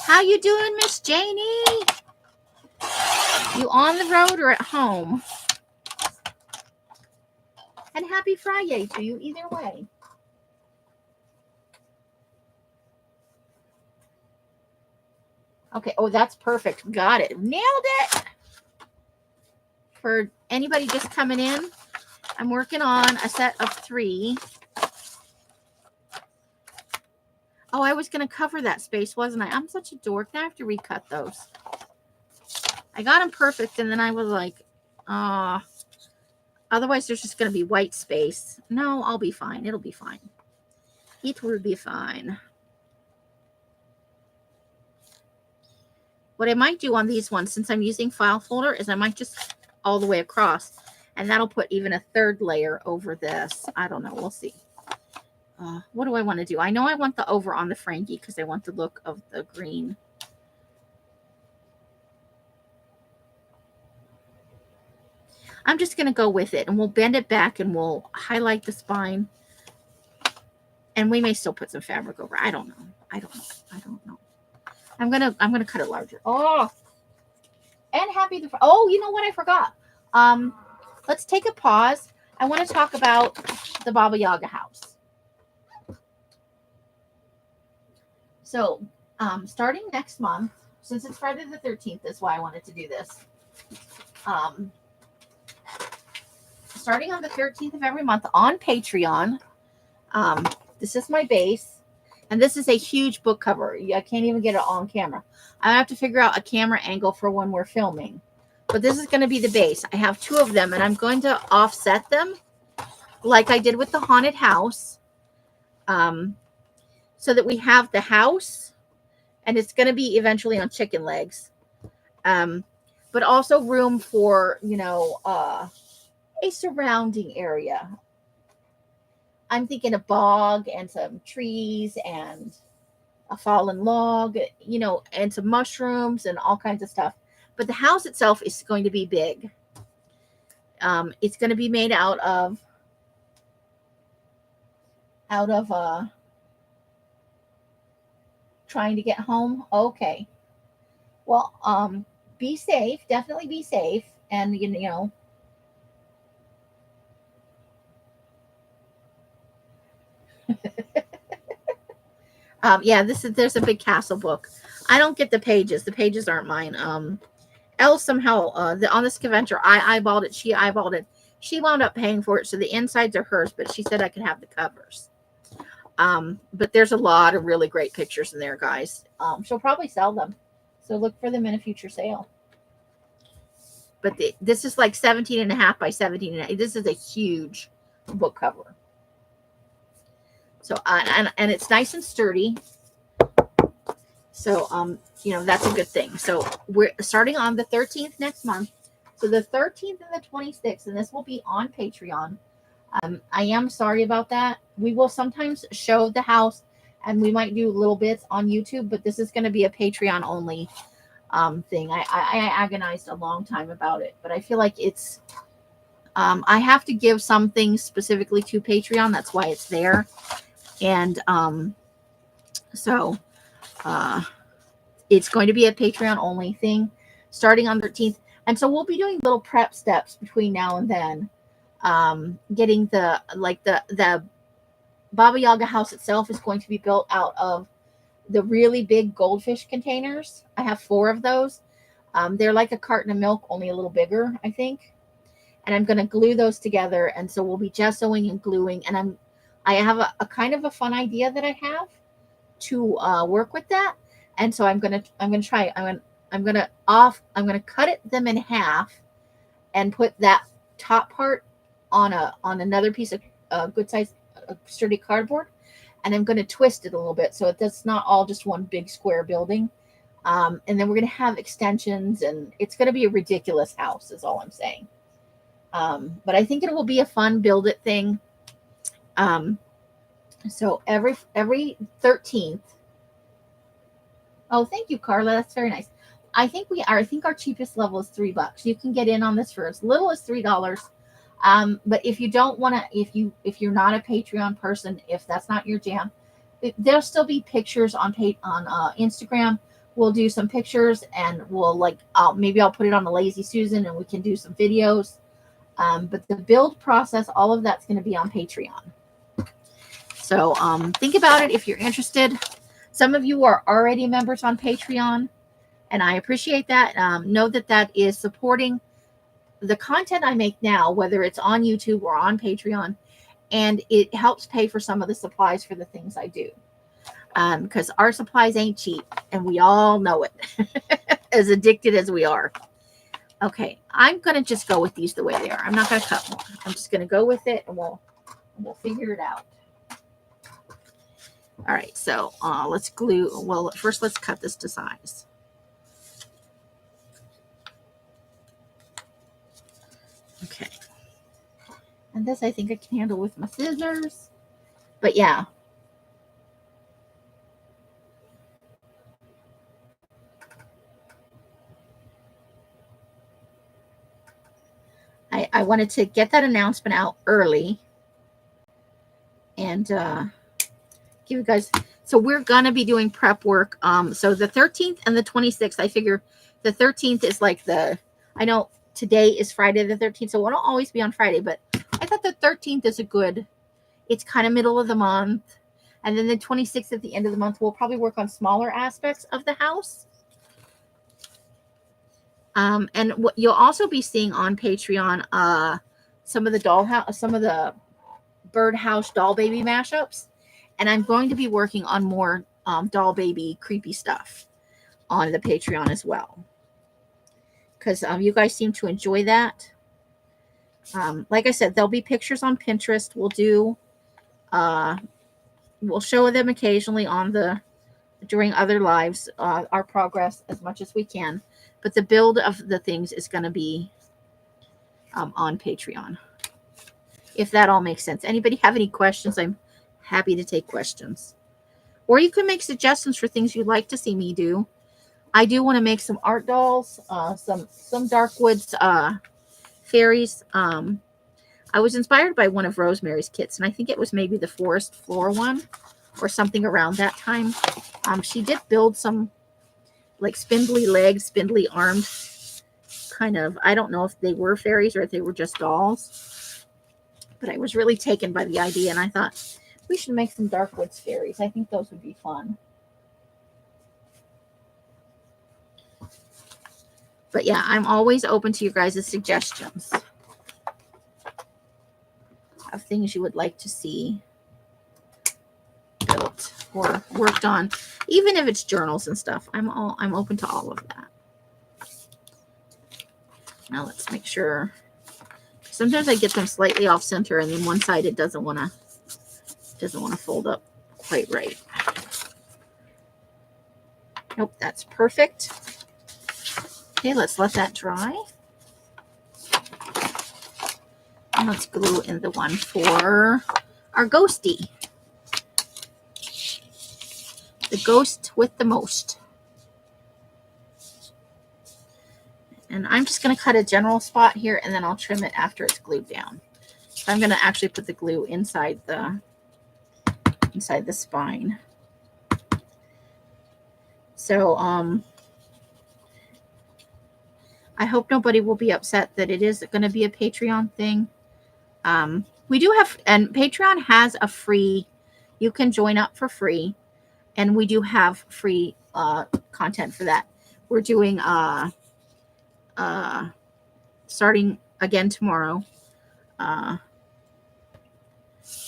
How you doing, Miss Janie? You on the road or at home? And happy Fri-Yay to you either way. Okay. Oh, that's perfect. Got it. Nailed it. For anybody just coming in, I'm working on a set of 3. Oh, I was going to cover that space, wasn't I? I'm such a dork. Now I have to recut those. I got them perfect, and then I was like, otherwise there's just going to be white space. No, I'll be fine. It'll be fine. It will be fine. What I might do on these ones, since I'm using file folder, is I might just all the way across, and that'll put even a third layer over this. I don't know. We'll see. What do I want to do? I know I want the over on the Frankie because I want the look of the green. I'm just going to go with it, and we'll bend it back, and we'll highlight the spine. And we may still put some fabric over. I don't know. I don't know. I'm gonna cut it larger. Oh, and you know what? I forgot. Let's take a pause. I want to talk about the Baba Yaga house. So, starting next month, since it's Friday the 13th, that's why I wanted to do this. Starting on the 13th of every month on Patreon, this is my base, and this is a huge book cover. I can't even get it on camera. I have to figure out a camera angle for when we're filming. But this is going to be the base. I have 2 of them, and I'm going to offset them like I did with the haunted house, so that we have the house, and it's going to be eventually on chicken legs, but also room for, a surrounding area. I'm thinking a bog and some trees and a fallen log, and some mushrooms and all kinds of stuff. But the house itself is going to be big. It's going to be made out of trying to get home. Okay. Well, be safe. Definitely be safe. And, yeah, there's a big castle book. I don't get the pages. The pages aren't mine. Elle somehow, on the scavenger, I eyeballed it. She eyeballed it. She wound up paying for it, so the insides are hers, but she said I could have the covers. But there's a lot of really great pictures in there, guys. She'll probably sell them, so look for them in a future sale. But this is like 17.5 by 17.5. This is a huge book cover. So, and it's nice and sturdy. So, that's a good thing. So we're starting on the 13th next month. So the 13th and the 26th, and this will be on Patreon. I am sorry about that. We will sometimes show the house, and we might do little bits on YouTube, but this is going to be a Patreon only thing. I agonized a long time about it, but I feel like it's, I have to give some things specifically to Patreon. That's why it's there. And so it's going to be a Patreon only thing starting on the 13th. And so we'll be doing little prep steps between now and then. Getting the Baba Yaga house itself is going to be built out of the really big goldfish containers. I have 4 of those. They're like a carton of milk, only a little bigger, I think. And I'm going to glue those together. And so we'll be gessoing and gluing. And I have a kind of a fun idea that I have to work with that. And so I'm going to try. I'm going to cut them in half and put that top part on another piece of good size sturdy cardboard, and I'm going to twist it a little bit so it's not all just one big square building. And then we're going to have extensions, and it's going to be a ridiculous house is all I'm saying. But I think it will be a fun build it thing. So every 13th. Oh, thank you, Carla. That's very nice. I think our cheapest level is $3. You can get in on this for as little as $3. But if you don't want to, if you're not a Patreon person, if that's not your jam, there'll still be pictures on Instagram. We'll do some pictures, and we'll maybe I'll put it on the Lazy Susan, and we can do some videos. But the build process, all of that's going to be on Patreon. So think about it if you're interested. Some of you are already members on Patreon, and I appreciate that. Know that is supporting the content I make now, whether it's on YouTube or on Patreon, and it helps pay for some of the supplies for the things I do. Because our supplies ain't cheap, and we all know it, as addicted as we are. Okay, I'm going to just go with these the way they are. I'm not going to cut more. I'm just going to go with it, and we'll figure it out. All right, so let's glue. Well, first let's cut this to size. Okay. And this I think I can handle with my scissors. But yeah. I wanted to get that announcement out early and give you guys. So we're gonna be doing prep work. So the 13th and the 26th, I figure the 13th is like I know today is Friday the 13th, so it won't always be on Friday, but I thought the 13th is it's kind of middle of the month. And then the 26th at the end of the month, we'll probably work on smaller aspects of the house. And what you'll also be seeing on Patreon, some of the birdhouse doll baby mashups. And I'm going to be working on more doll baby creepy stuff on the Patreon as well. Because you guys seem to enjoy that. Like I said, there'll be pictures on Pinterest. We'll show them occasionally during other lives, our progress as much as we can. But the build of the things is going to be on Patreon. If that all makes sense. Anybody have any questions? I'm happy to take questions. Or you can make suggestions for things you'd like to see me do. I do want to make some art dolls, some Darkwoods fairies. I was inspired by one of Rosemary's kits, and I think it was maybe the Forest Floor one or something around that time. She did build some like spindly legs, spindly armed kind of. I don't know if they were fairies or if they were just dolls, but I was really taken by the idea, and I thought we should make some Darkwoods fairies. I think those would be fun. But yeah, I'm always open to your guys' suggestions of things you would like to see built or worked on, even if it's journals and stuff. I'm open to all of that. Now let's make sure. Sometimes I get them slightly off center, and then one side it doesn't want to fold up quite right. Nope, that's perfect. Okay, let's let that dry. And let's glue in the one for our ghosty. The ghost with the most. And I'm just going to cut a general spot here, and then I'll trim it after it's glued down. So I'm going to actually put the glue inside the spine. So I hope nobody will be upset that it is going to be a Patreon thing. We do have, and Patreon has a free, you can join up for free, and we do have free content for that. We're doing starting again tomorrow.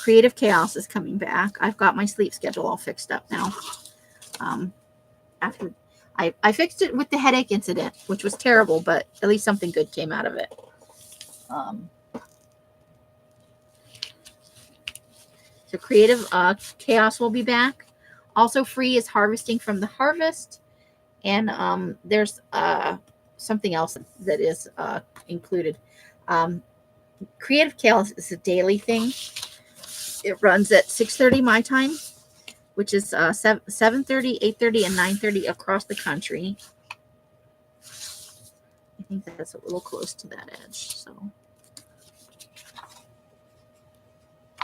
Creative Chaos is coming back. I've got my sleep schedule all fixed up now. After I fixed it with the headache incident, which was terrible, but at least something good came out of it. So Creative Chaos will be back. Also free is Harvesting from the Harvest. And there's something else that is included. Creative Chaos is a daily thing. It runs at 6:30 my time, which is 7:30, 8:30, and 9:30 across the country. I think that's a little close to that edge. So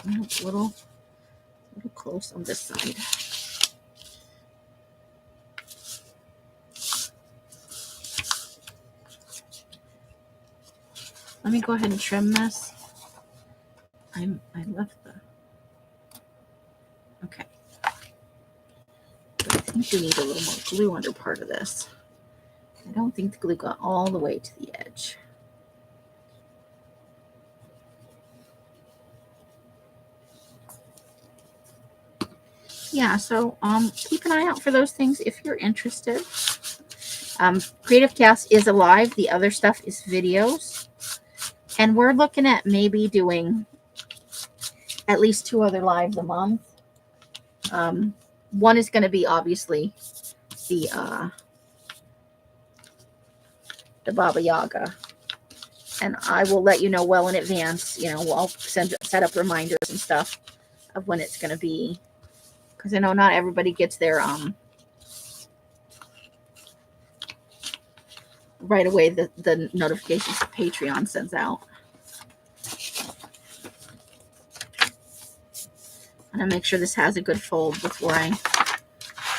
a little close on this side. Let me go ahead and trim this. I left the. Okay. But I think we need a little more glue under part of this. I don't think the glue got all the way to the edge. Yeah, so keep an eye out for those things if you're interested. Creative Chaos is alive. The other stuff is videos. And we're looking at maybe doing at least 2 other lives a month. One is going to be obviously the Baba Yaga. And I will let you know well in advance. You know, I'll set up reminders and stuff of when it's going to be. Because I know not everybody gets their right away the notifications that Patreon sends out. I'm going to make sure this has a good fold before I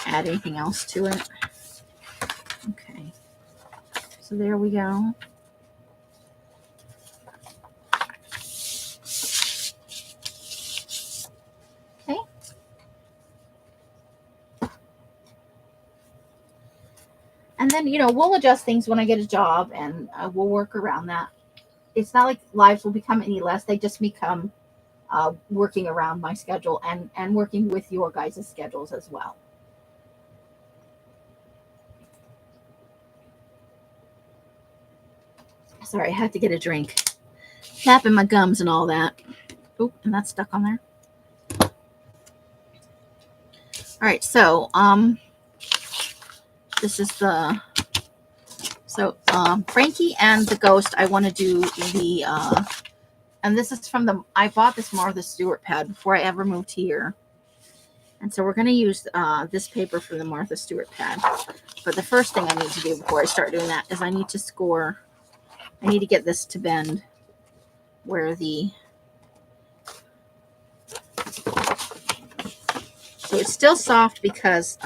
add anything else to it. Okay. So there we go. Okay. And then, you know, we'll adjust things when I get a job, and we'll work around that. It's not like lives will become any less. They just become working around my schedule and working with your guys' schedules as well. Sorry, I had to get a drink. Tapping my gums and all that. Oh, and that's stuck on there. All right, so this is the Frankie and the Ghost. I want to do the and this is from I bought this Martha Stewart pad before I ever moved here. And so we're going to use this paper from the Martha Stewart pad. But the first thing I need to do before I start doing that is I need to score. I need to get this to bend where the... So it's still soft because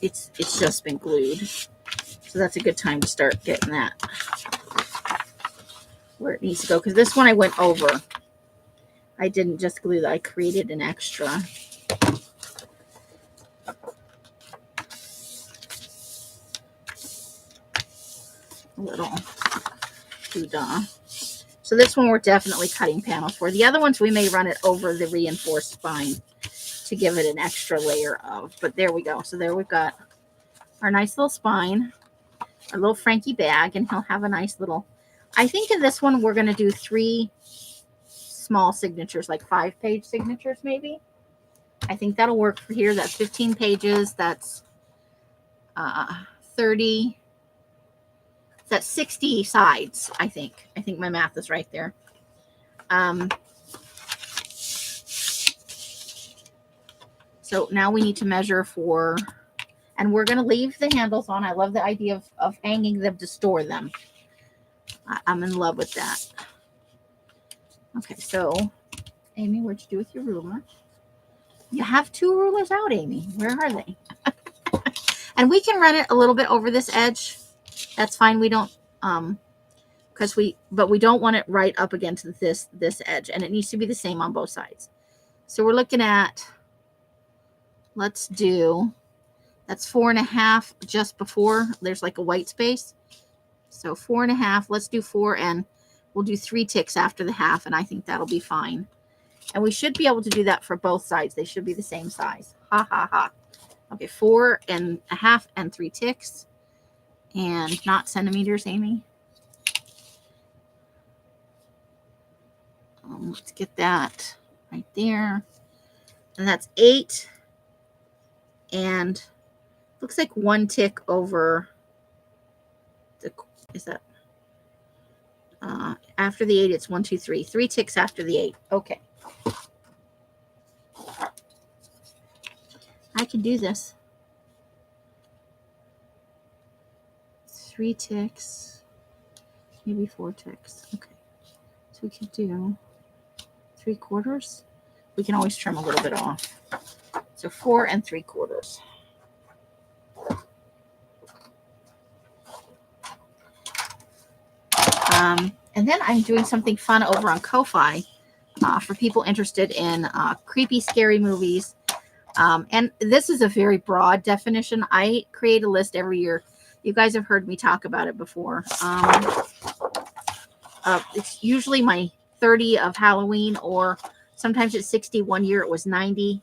it's just been glued. So that's a good time to start getting that where it needs to go. Because this one I went over. I didn't just glue that. I created an extra. Little doodah. So this one we're definitely cutting panels for. The other ones we may run it over the reinforced spine to give it an extra layer of. But there we go. So there we've got our nice little spine, our little Frankie bag, and he'll have a nice little... I think in this one we're going to do 3 small signatures, like 5-page signatures maybe. I think that'll work for here. That's 15 pages. That's 30... That's 60 sides, I think. I think my math is right there. So now we need to measure for, and we're going to leave the handles on. I love the idea of hanging them to store them. I'm in love with that. Okay, so Amy, what'd you do with your ruler? You have 2 rulers out, Amy. Where are they? And we can run it a little bit over this edge. That's fine. We don't, but we don't want it right up against this edge, and it needs to be the same on both sides. So we're looking at, let's do, that's 4.5 just before there's like a white space. So 4.5, let's do 4, and we'll do 3 ticks after the half, and I think that'll be fine. And we should be able to do that for both sides. They should be the same size. Ha, ha, ha. Okay, 4.5 and 3 ticks. And not centimeters, Amy. Let's get that right there. And that's 8. And looks like 1 tick over the, is that, after the 8, it's 1, 2, 3. 3 ticks after the 8. Okay. I can do this. 3 ticks, maybe 4 ticks. Okay, so we can do 3/4. We can always trim a little bit off. So 4 3/4. And then I'm doing something fun over on Ko-Fi for people interested in creepy, scary movies. And this is a very broad definition. I create a list every year. You guys have heard me talk about it before. It's usually my 30 of Halloween, or sometimes it's 60. One year it was 90.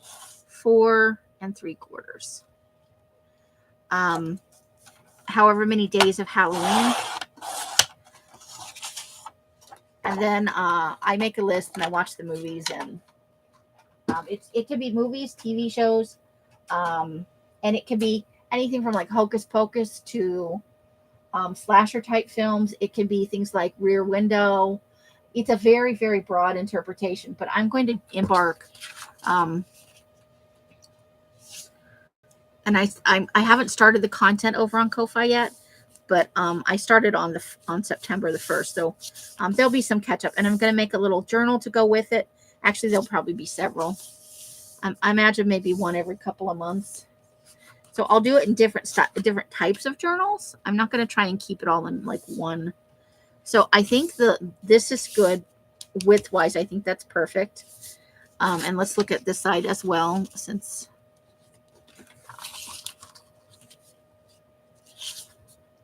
4 3/4. However many days of Halloween. And then I make a list and I watch the movies, and it could be movies, TV shows, and it could be anything from like Hocus Pocus to slasher type films. It can be things like Rear Window. It's a very, very broad interpretation, but I'm going to embark. Um, and I haven't started the content over on Ko-fi yet, but I started on September the 1st, so there'll be some catch up, and I'm going to make a little journal to go with it. Actually, there'll probably be several. I imagine maybe one every couple of months. So I'll do it in different types of journals. I'm not going to try and keep it all in like one. So I think this is good width wise. I think that's perfect. And let's look at this side as well, since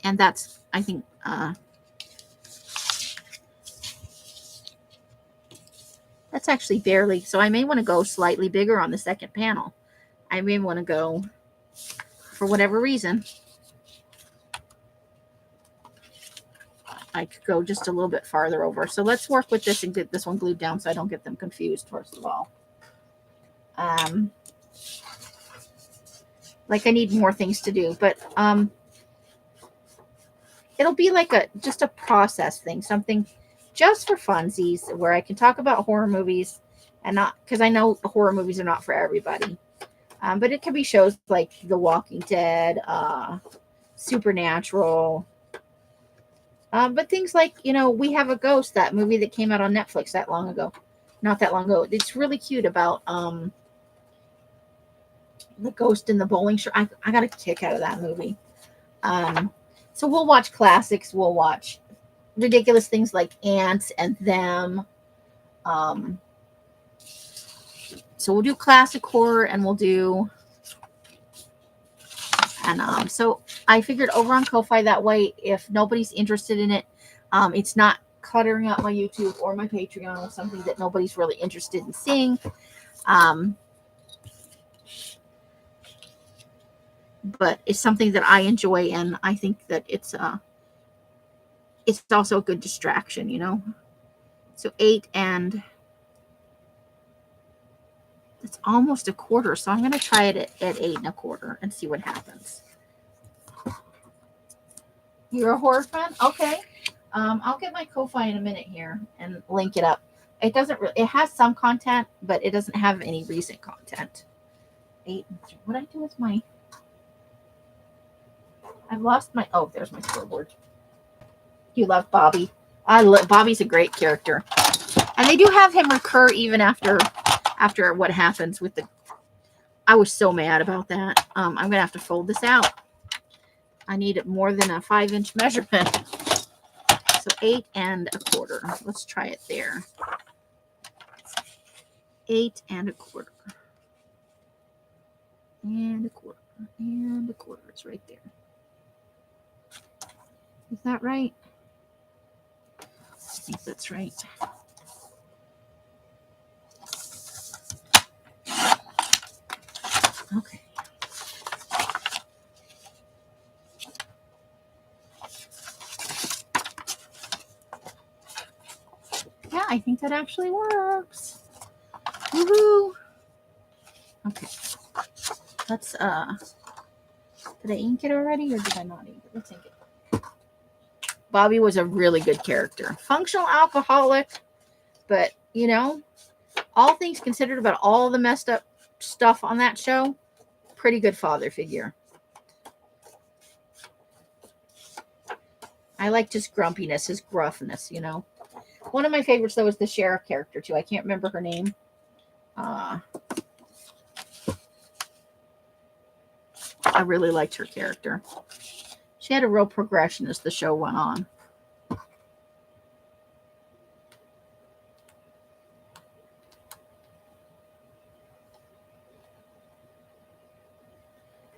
and that's I think that's actually barely. So I may want to go slightly bigger on the second panel. I may want to go, for whatever reason, I could go just a little bit farther over. So let's work with this and get this one glued down so I don't get them confused, first of all. Like I need more things to do, but it'll be like just a process thing, something just for funsies where I can talk about horror movies and not, because I know horror movies are not for everybody. But it can be shows like The Walking Dead, Supernatural, but things like, We Have a Ghost, that movie that came out on Netflix not that long ago. It's really cute about the ghost in the bowling shirt. I got a kick out of that movie. So we'll watch classics. We'll watch ridiculous things like Ants and Them. So we'll do classic horror, and we'll do, and so I figured over on Ko-fi, that way, if nobody's interested in it, it's not cluttering up my YouTube or my Patreon with something that nobody's really interested in seeing. But it's something that I enjoy, and I think that it's also a good distraction, So 8, and it's almost a quarter, so I'm going to try it at 8 1/4 and see what happens. You're a horror fan? Okay. I'll get my Ko-fi in a minute here and link it up. It has some content, but it doesn't have any recent content. 8 and 3. What I do with my... I've lost my... Oh, there's my scoreboard. You love Bobby. Bobby's a great character. And they do have him recur even after what happens with the... I was so mad about that. I'm going to have to fold this out. I need more than a 5-inch measurement. So 8 1/4. Let's try it there. 8 1/4. And 1/4. And 1/4. It's right there. Is that right? I think that's right. Okay. Yeah, I think that actually works. Woohoo! Okay. Let's did I ink it already, or did I not ink it? Let's ink it. Bobby was a really good character. Functional alcoholic, but all things considered, about all the messed up stuff on that show, pretty good father figure. I liked his grumpiness, his gruffness, One of my favorites, though, is the sheriff character, too. I can't remember her name. I really liked her character. She had a real progression as the show went on.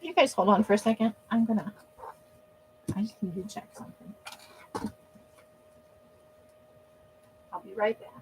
You guys hold on for a second. I just need to check something. I'll be right back.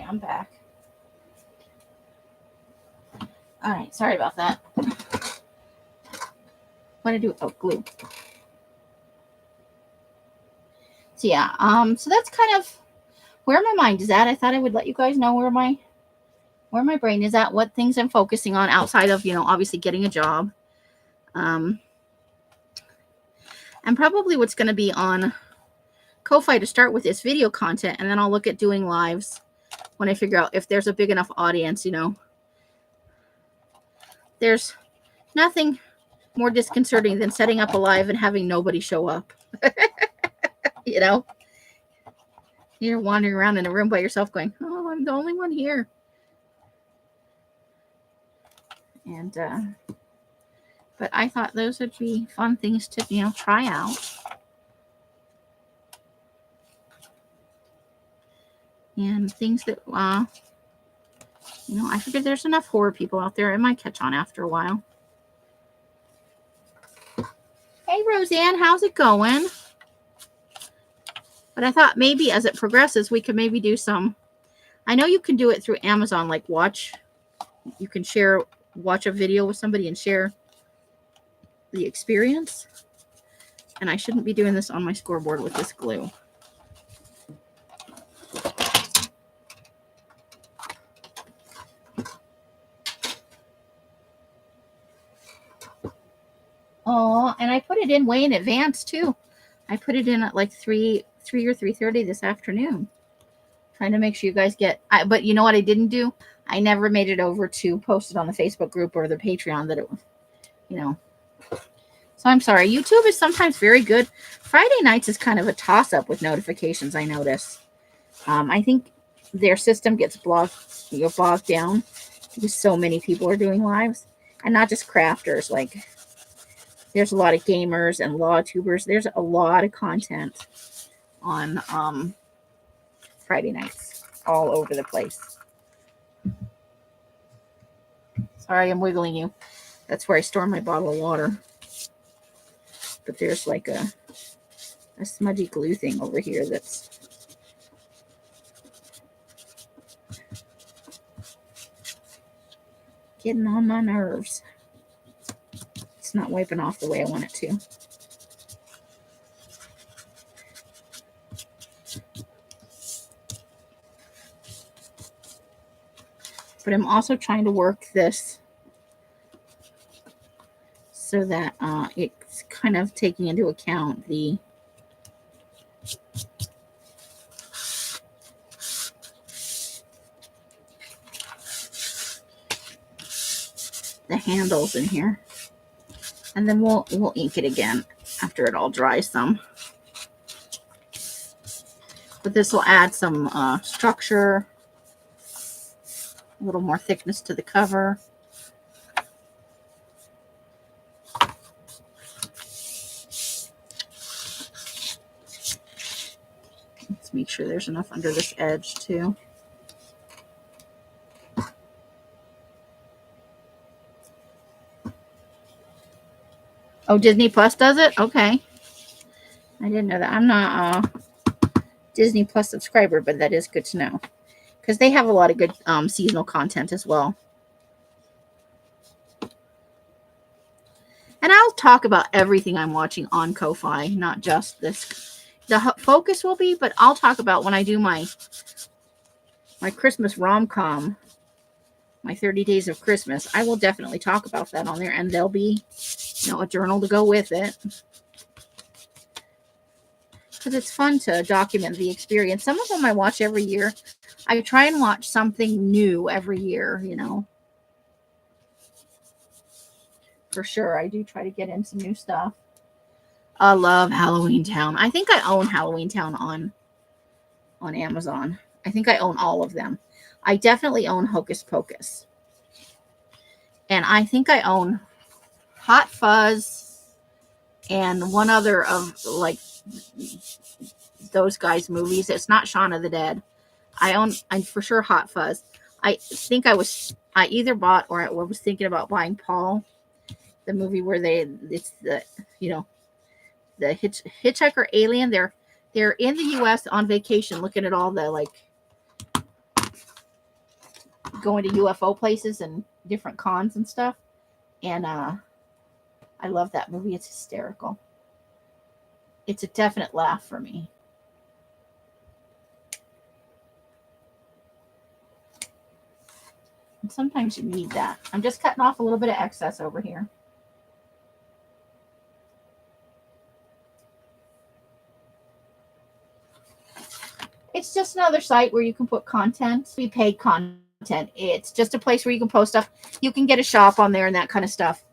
I'm back. All right, sorry about that. What did I do? Oh, glue. So yeah, so that's kind of where my mind is at. I thought I would let you guys know where my brain is at, what things I'm focusing on outside of, obviously getting a job. And probably what's going to be on Ko-Fi to start with is video content, and then I'll look at doing lives when I figure out if there's a big enough audience. There's nothing more disconcerting than setting up a live and having nobody show up. You're wandering around in a room by yourself going, oh, I'm the only one here. And but I thought those would be fun things to try out. And things that I figured there's enough horror people out there. It might catch on after a while. Hey, Roseanne, how's it going? But I thought maybe as it progresses, we could maybe do some. I know you can do it through Amazon, like you can watch a video with somebody and share the experience. And I shouldn't be doing this on my scoreboard with this glue. Oh, and I put it in way in advance too. I put it in at like 3 or 3:30 this afternoon. Trying to make sure you guys get. But you know what I didn't do? I never made it over to post it on the Facebook group or the Patreon that it was, So I'm sorry. YouTube is sometimes very good. Friday nights is kind of a toss-up with notifications, I notice. I think their system gets bogged down because so many people are doing lives. And not just crafters, like there's a lot of gamers and law tubers. There's a lot of content on Friday nights all over the place. Sorry, I'm wiggling you. That's where I store my bottle of water. But there's like a smudgy glue thing over here that's getting on my nerves. It's not wiping off the way I want it to. But I'm also trying to work this so that it's kind of taking into account the handles in here. And then we'll ink it again after it all dries some. But this will add some structure, a little more thickness to the cover. Let's make sure there's enough under this edge too. Oh, Disney Plus does it? Okay. I didn't know that. I'm not a Disney Plus subscriber, but that is good to know. Because they have a lot of good seasonal content as well. And I'll talk about everything I'm watching on Ko-Fi, not just this. The focus will be, but I'll talk about when I do my Christmas rom-com, my 30 Days of Christmas. I will definitely talk about that on there, and there'll be a journal to go with it. Because it's fun to document the experience. Some of them I watch every year. I try and watch something new every year, For sure, I do try to get in some new stuff. I love Halloween Town. I think I own Halloween Town on Amazon. I think I own all of them. I definitely own Hocus Pocus. And I think I own Hot Fuzz and one other of like those guys' movies. It's not Shaun of the Dead. I'm for sure Hot Fuzz. I think I either bought or I was thinking about buying Paul, the movie where it's the the hitchhiker alien. They're in the U.S. on vacation looking at all the going to UFO places and different cons and stuff. And I love that movie. It's hysterical. It's a definite laugh for me. And sometimes you need that. I'm just cutting off a little bit of excess over here. It's just another site where you can put content. We paid content. It's just a place where you can post stuff. You can get a shop on there and that kind of stuff.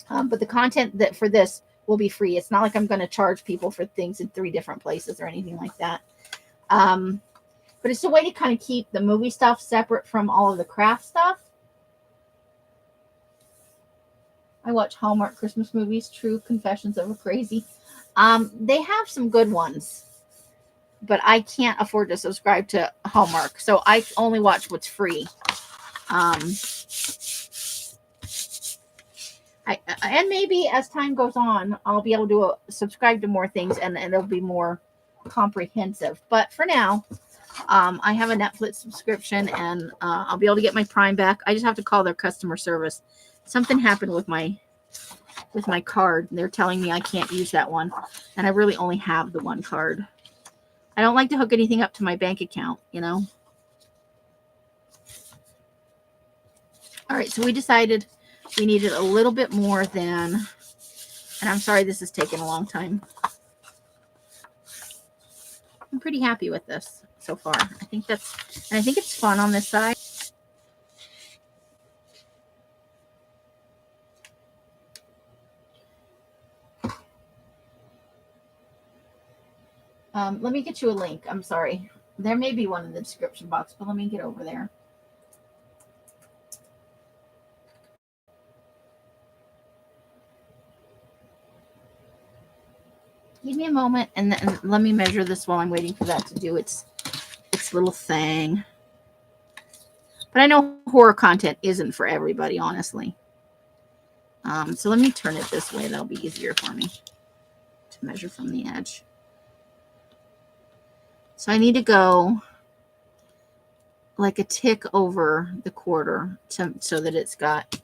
But the content that for this will be free. It's not like I'm going to charge people for things in 3 different places or anything like that. But it's a way to kind of keep the movie stuff separate from all of the craft stuff. I watch Hallmark Christmas movies, True Confessions of a Crazy. They have some good ones, but I can't afford to subscribe to Hallmark, so I only watch what's free. And maybe as time goes on, I'll be able to subscribe to more things, and it'll be more comprehensive. But for now, I have a Netflix subscription, and I'll be able to get my Prime back. I just have to call their customer service. Something happened with my card. They're telling me I can't use that one, and I really only have the one card. I don't like to hook anything up to my bank account, you know. All right, so we decided we needed a little bit more than, and I'm sorry this is taking a long time. I'm pretty happy with this so far. I think it's fun on this side. Let me get you a link. I'm sorry. There may be one in the description box, but let me get over there. Give me a moment, and let me measure this while I'm waiting for that to do its little thing. But I know horror content isn't for everybody, honestly. So let me turn it this way. That'll be easier for me to measure from the edge. So I need to go like a tick over the quarter so that it's got,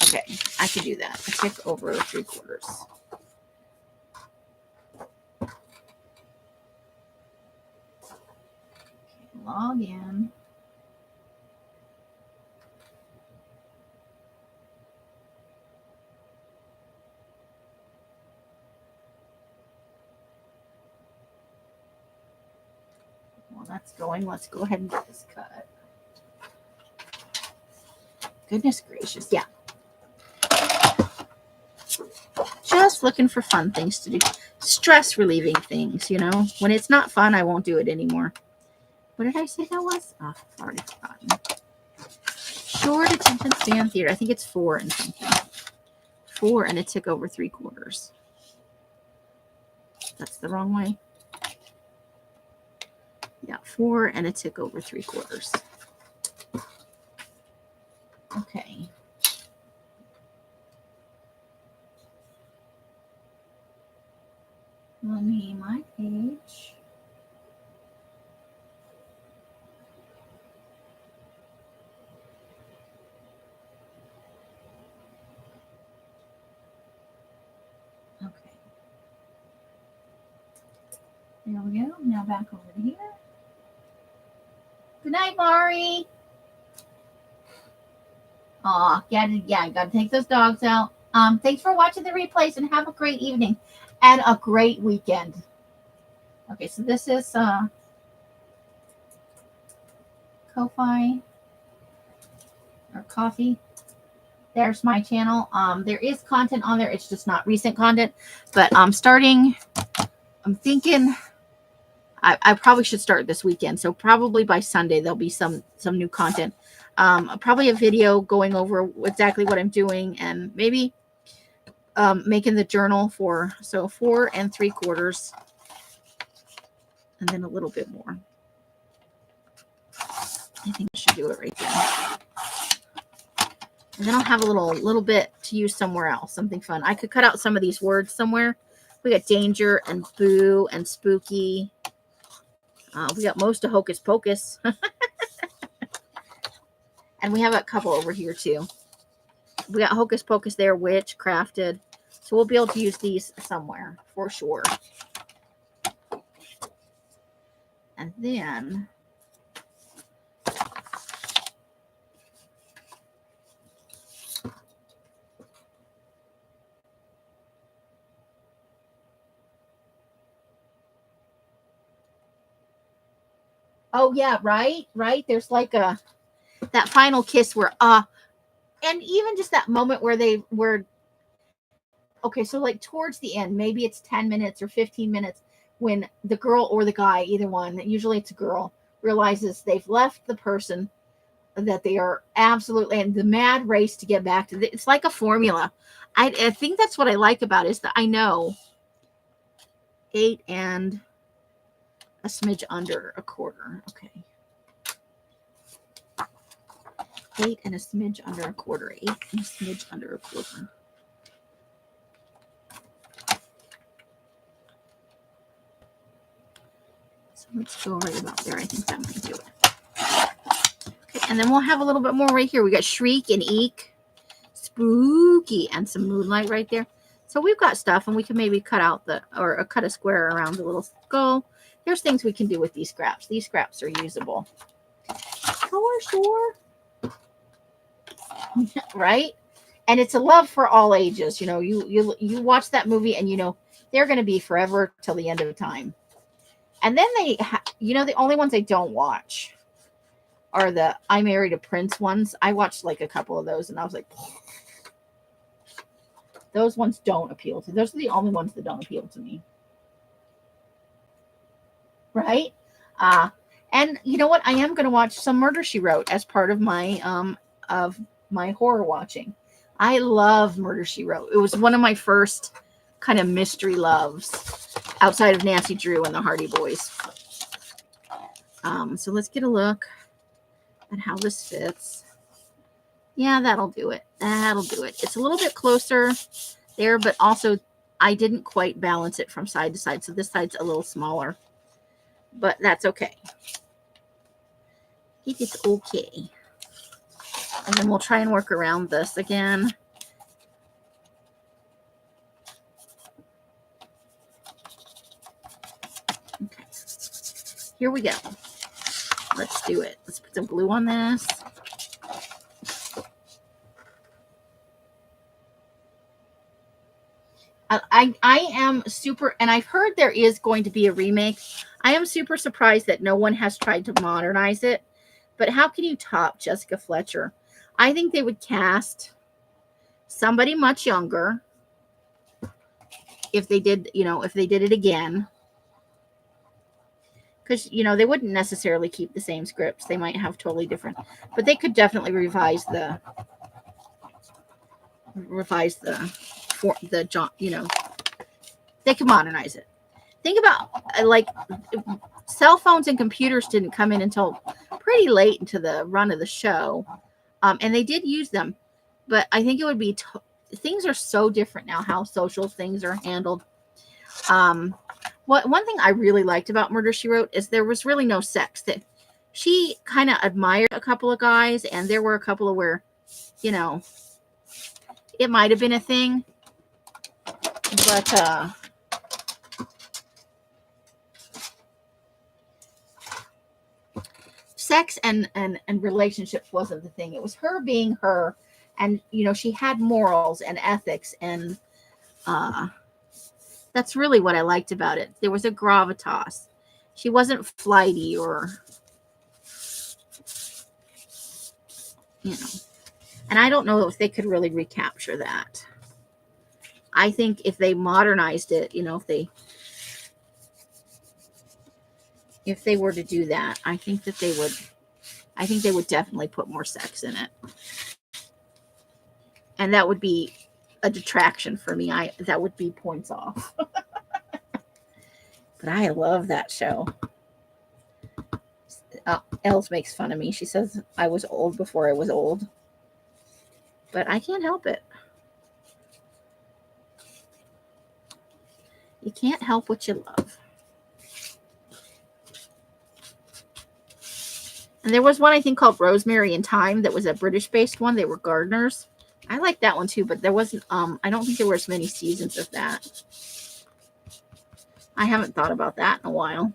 okay, I can do that. A tick over 3/4. Log in. Well, that's going. Let's go ahead and get this cut. Goodness gracious. Yeah. Just looking for fun things to do. Stress relieving things, you know. When it's not fun, I won't do it anymore. What did I say that was? Oh, I've already forgotten. Short attention span theater. I think it's 4 and something. 4 and a tick over 3/4. That's the wrong way. Yeah, 4 and a tick over 3/4. Okay. Let me my page. Okay. There we go. Now back over to here. Good night, Mari. Aw, yeah, gotta take those dogs out. Thanks for watching the replays and have a great evening and a great weekend. Okay, so this is Ko-Fi or Coffee. There's my channel. There is content on there. It's just not recent content, but I'm thinking I probably should start this weekend. So probably by Sunday, there'll be some new content. Probably a video going over exactly what I'm doing, and maybe making the journal for 4 3/4, and then a little bit more. I think I should do it right there. And then I'll have a little bit to use somewhere else, something fun. I could cut out some of these words somewhere. We got danger and boo and spooky. We got most of Hocus Pocus. And we have a couple over here too. We got Hocus Pocus there, Witch, Crafted. So we'll be able to use these somewhere for sure. And then oh yeah, right. There's like that final kiss where and even just that moment where they were okay, so like towards the end, maybe it's 10 minutes or 15 minutes when the girl or the guy, either one, usually it's a girl, realizes they've left the person that they are absolutely in the mad race to get back to. It's like a formula. I think that's what I like about it, is that I know 8 and a smidge under a quarter. Okay. 8 and a smidge under a quarter. 8 and a smidge under a quarter. So let's go right about there. I think that might do it. Okay, and then we'll have a little bit more right here. We got Shriek and Eek. Spooky. And some Moonlight right there. So we've got stuff, and we can maybe cut out cut a square around the little skull. There's things we can do with these scraps. These scraps are usable. Sure. Right? And it's a love for all ages. You know, you watch that movie and you know they're going to be forever till the end of time. And then the only ones I don't watch are the I Married a Prince ones. I watched like a couple of those and I was like, those ones don't appeal to me. Those are the only ones that don't appeal to me. Right? And you know what? I am going to watch some Murder, She Wrote as part of my horror watching. I love Murder, She Wrote. It was one of my first kind of mystery loves outside of Nancy Drew and the Hardy Boys. So let's get a look at how this fits. Yeah, that'll do it. It's a little bit closer there, but also I didn't quite balance it from side to side. So this side's a little smaller, but that's okay. It is okay. And then we'll try and work around this again. Okay. Here we go. Let's do it. Let's put some glue on this. I am super, and I've heard there is going to be a remake. I am super surprised that no one has tried to modernize it. But how can you top Jessica Fletcher? I think they would cast somebody much younger if they did, if they did it again. Because, they wouldn't necessarily keep the same scripts. They might have totally different. But they could definitely revise the they could modernize it. Think about, like, cell phones and computers didn't come in until pretty late into the run of the show. And they did use them. But I think it would be, things are so different now, how social things are handled. One thing I really liked about Murder, She Wrote is there was really no sex. That she kind of admired a couple of guys, and there were a couple of where, it might have been a thing. But sex and relationships wasn't the thing. It was her being her, and she had morals and ethics, and that's really what I liked about it. There was a gravitas. She wasn't flighty or and I don't know if they could really recapture that. I think if they modernized it, if they were to do that, I think they would definitely put more sex in it. And that would be a detraction for me. That would be points off. But I love that show. Els makes fun of me. She says I was old before I was old. But I can't help it. You can't help what you love. And there was one I think called Rosemary and Thyme that was a British-based one. They were gardeners. I like that one too, but there wasn't. I don't think there were as many seasons of that. I haven't thought about that in a while.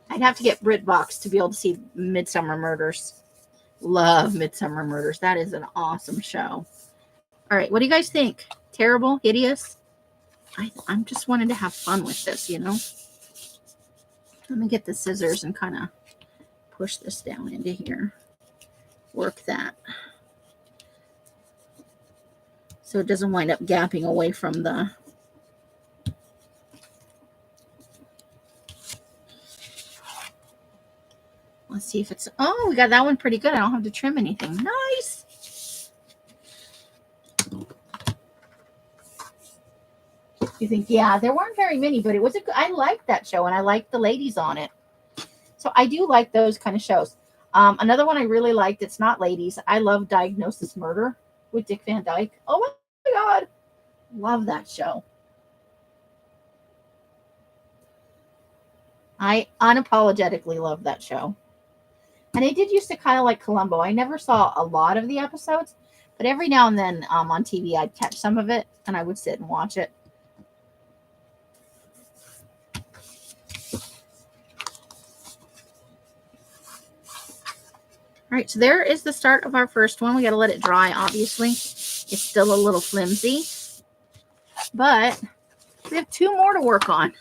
I'd have to get BritBox to be able to see Midsummer Murders. Love Midsummer Murders. That is an awesome show. All right, what do you guys think? Terrible? Hideous? I'm just wanting to have fun with this, you know? Let me get the scissors and kind of push this down into here. Work that. So it doesn't wind up gapping away from the... Let's see if it's... Oh, we got that one pretty good. I don't have to trim anything. Nice! You think, yeah, there weren't very many, but it was I liked that show, and I liked the ladies on it. So I do like those kind of shows. Another one I really liked, it's not ladies. I love Diagnosis Murder with Dick Van Dyke. Oh my God. Love that show. I unapologetically love that show. And I did used to kind of like Columbo. I never saw a lot of the episodes, but every now and then on TV I'd catch some of it and I would sit and watch it. All right, so there is the start of our first one. We got to let it dry, obviously. It's still a little flimsy, but we have 2 more to work on.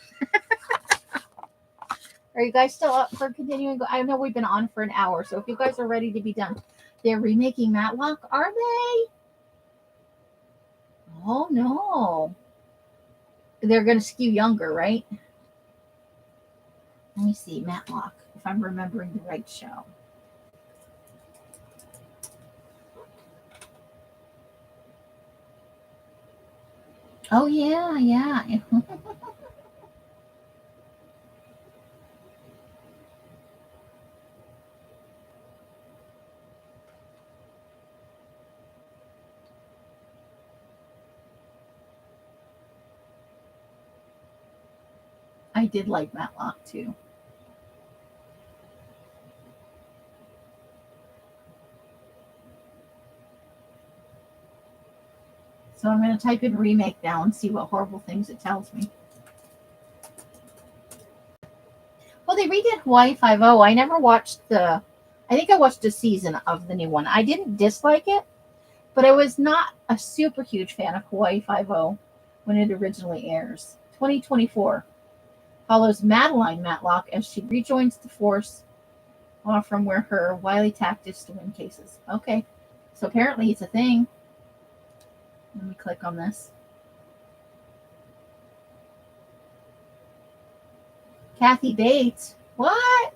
Are you guys still up for continuing? I know we've been on for an hour, so if you guys are ready to be done. They're remaking Matlock, are they? Oh, no. They're going to skew younger, right? Let me see, Matlock, if I'm remembering the right show. Oh, yeah, yeah. I did like Matlock, too. So I'm going to type in remake now and see what horrible things it tells me. Well, they redid Hawaii Five-0. I never watched I think I watched a season of the new one. I didn't dislike it, but I was not a super huge fan of Hawaii Five-0 when it originally airs. 2024 follows Madeline Matlock as she rejoins the force from where her wily tactics to win cases. Okay, so apparently it's a thing. Let me click on this. Kathy Bates. What?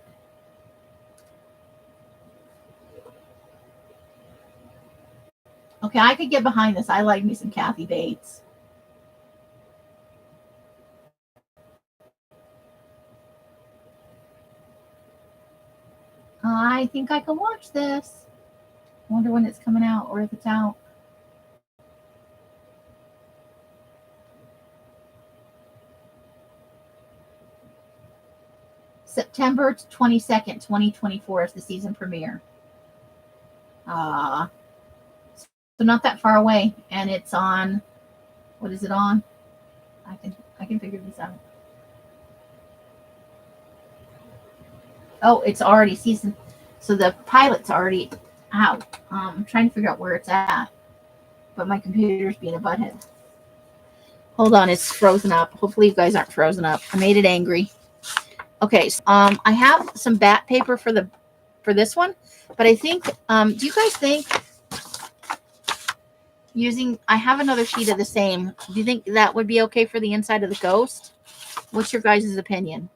Okay, I could get behind this. I like me some Kathy Bates. I think I can watch this. I wonder when it's coming out or if it's out. September 22nd, 2024 is the season premiere. So not that far away. And it's on, what is it on? I can figure this out. Oh, it's already season. So the pilot's already out. I'm trying to figure out where it's at. But my computer's being a butthead. Hold on, it's frozen up. Hopefully you guys aren't frozen up. I made it angry. Okay, so, I have some bat paper for this one, but I think, do you guys think I have another sheet of the same. Do you think that would be okay for the inside of the ghost? What's your guys' opinion?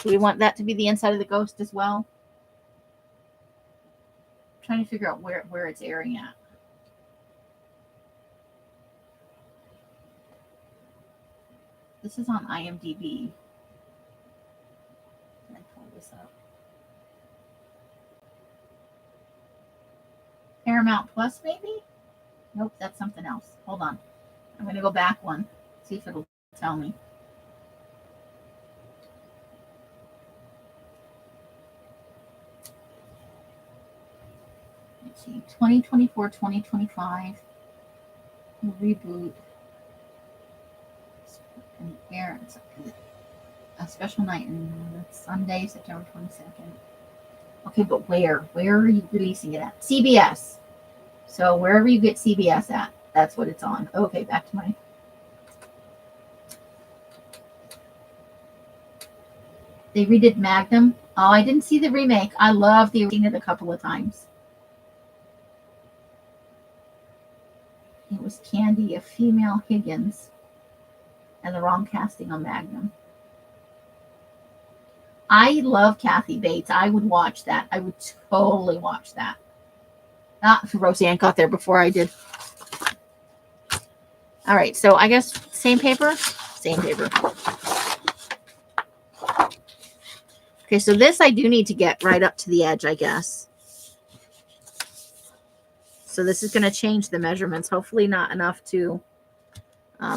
Do we want that to be the inside of the ghost as well? I'm trying to figure out where it's airing at. This is on IMDb. Can I pull this up? Paramount Plus, maybe? Nope, that's something else. Hold on. I'm going to go back one. See if it'll tell me. see, 2024, 2025. Reboot. And air. It's a special night on Sunday, September 22nd. Okay, but where? Where are you releasing it at? CBS. So wherever you get CBS at, that's what it's on. Okay, back to my... They redid Magnum. Oh, I didn't see the remake. I love the original a couple of times. It was Candy, a female Higgins, and the wrong casting on Magnum. I love Kathy Bates. I would watch that. I would totally watch that. Roseanne got there before I did. All right, so I guess same paper? Same paper. Okay, so this I do need to get right up to the edge, I guess. So this is going to change the measurements. Hopefully not enough to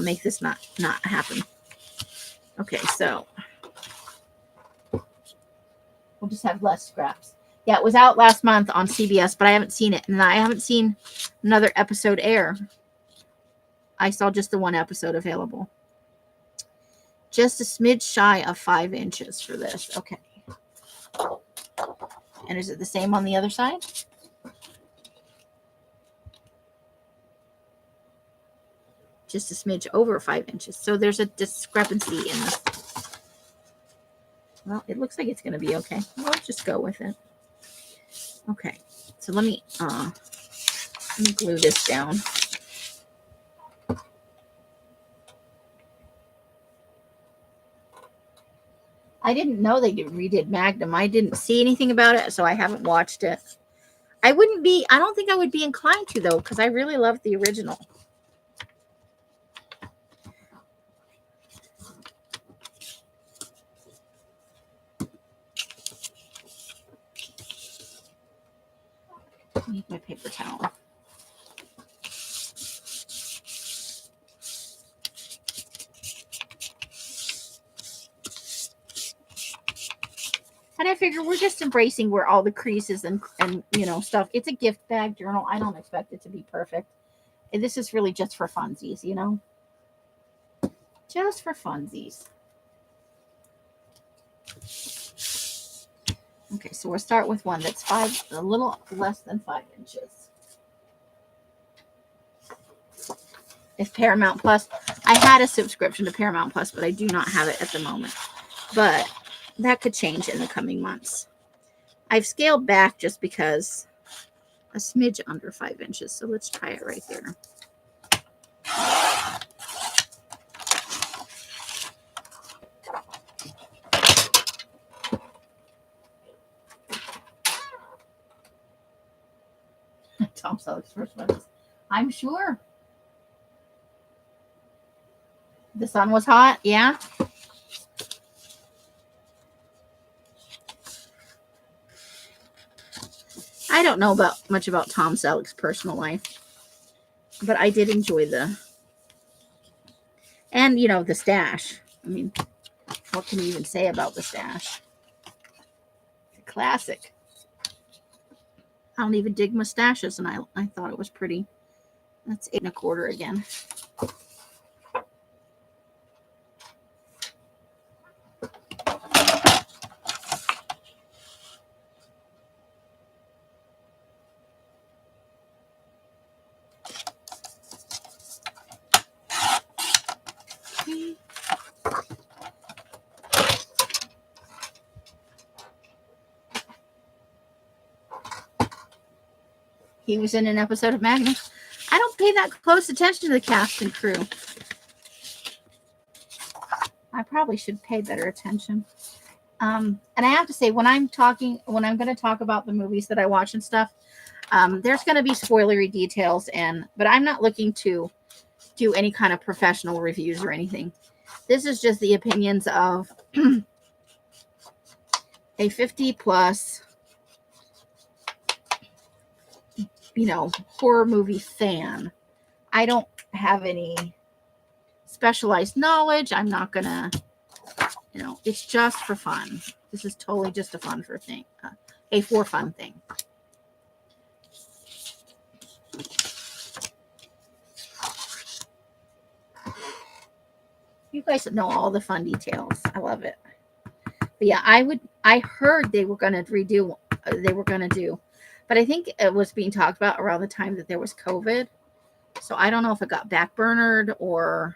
make this not happen. Okay, so we'll just have less scraps. Yeah, it was out last month on CBS, but I haven't seen it. And I haven't seen another episode air. I saw just the one episode available. Just a smidge shy of 5 inches for this. Okay. And is it the same on the other side? Just a smidge over 5 inches. So there's a discrepancy in this. Well, it looks like it's going to be okay. We'll just go with it. Okay. So let me glue this down. I didn't know they redid Magnum. I didn't see anything about it, so I haven't watched it. I don't think I would be inclined to, though, because I really love the original. I need my paper towel. And I figure we're just embracing where all the creases and stuff. It's a gift bag journal. I don't expect it to be perfect. And this is really just for funsies, Just for funsies. Okay, so we'll start with one that's a little less than 5 inches. If Paramount Plus, I had a subscription to Paramount Plus, but I do not have it at the moment. But that could change in the coming months. I've scaled back just because a smidge under 5 inches. So let's try it right there. Tom Selleck's first one. I'm sure. The sun was hot, yeah. I don't know much about Tom Selleck's personal life, but I did enjoy the stash. I mean, what can you even say about the stash? It's a classic. I don't even dig mustaches, and I thought it was pretty. That's 8 1/4 again. He was in an episode of Magnum. I don't pay that close attention to the cast and crew. I probably should pay better attention. And I have to say, when I'm going to talk about the movies that I watch and stuff, there's going to be spoilery details, but I'm not looking to do any kind of professional reviews or anything. This is just the opinions of a 50 plus, horror movie fan. I don't have any specialized knowledge. I'm not going to, it's just for fun. This is totally just a for fun thing. You guys know all the fun details. I love it. But yeah, I heard they were going to redo, but I think it was being talked about around the time that there was COVID. So I don't know if it got backburnered, or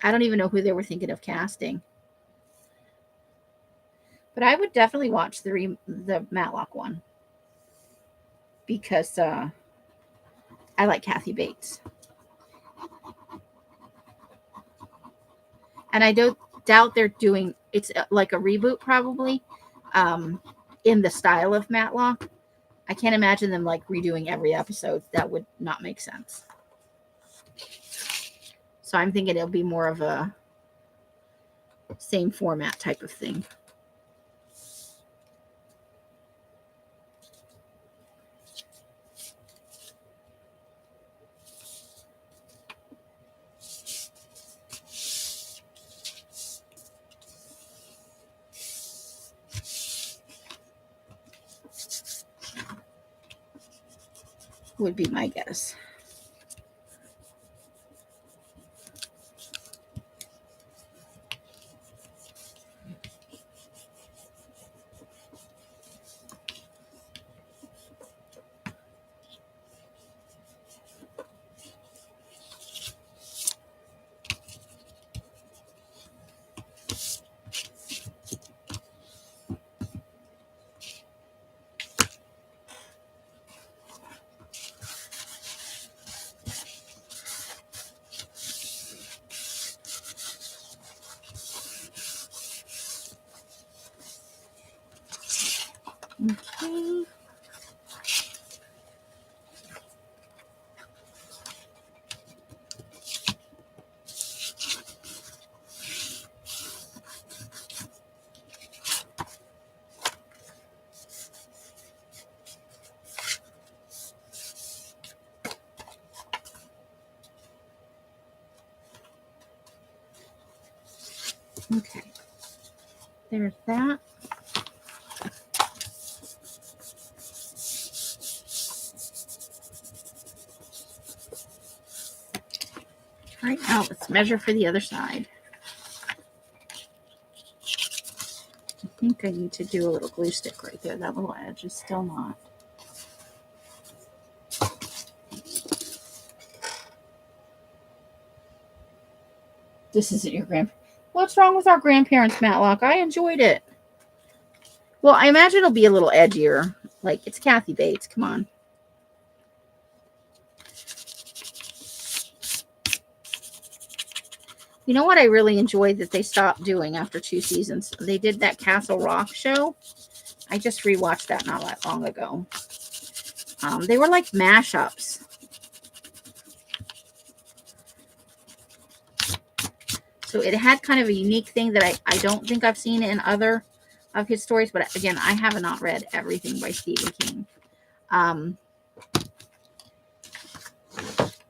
I don't even know who they were thinking of casting. But I would definitely watch the Matlock one, because I like Kathy Bates. And I don't doubt they're doing, it's like a reboot probably, in the style of Matlock. I can't imagine them like redoing every episode. That would not make sense. So I'm thinking it'll be more of a same format type of thing. Would be my guess. Okay. Okay. There's that. Right now, let's measure for the other side. I think I need to do a little glue stick right there. That little edge is still not. This isn't your What's wrong with our grandparents, Matlock? I enjoyed it. Well, I imagine it'll be a little edgier. Like, it's Kathy Bates. Come on. You know what I really enjoyed that they stopped doing after 2 seasons? They did that Castle Rock show. I just rewatched that not that long ago. They were like mashups. So it had kind of a unique thing that I don't think I've seen in other of his stories. But again, I have not read everything by Stephen King.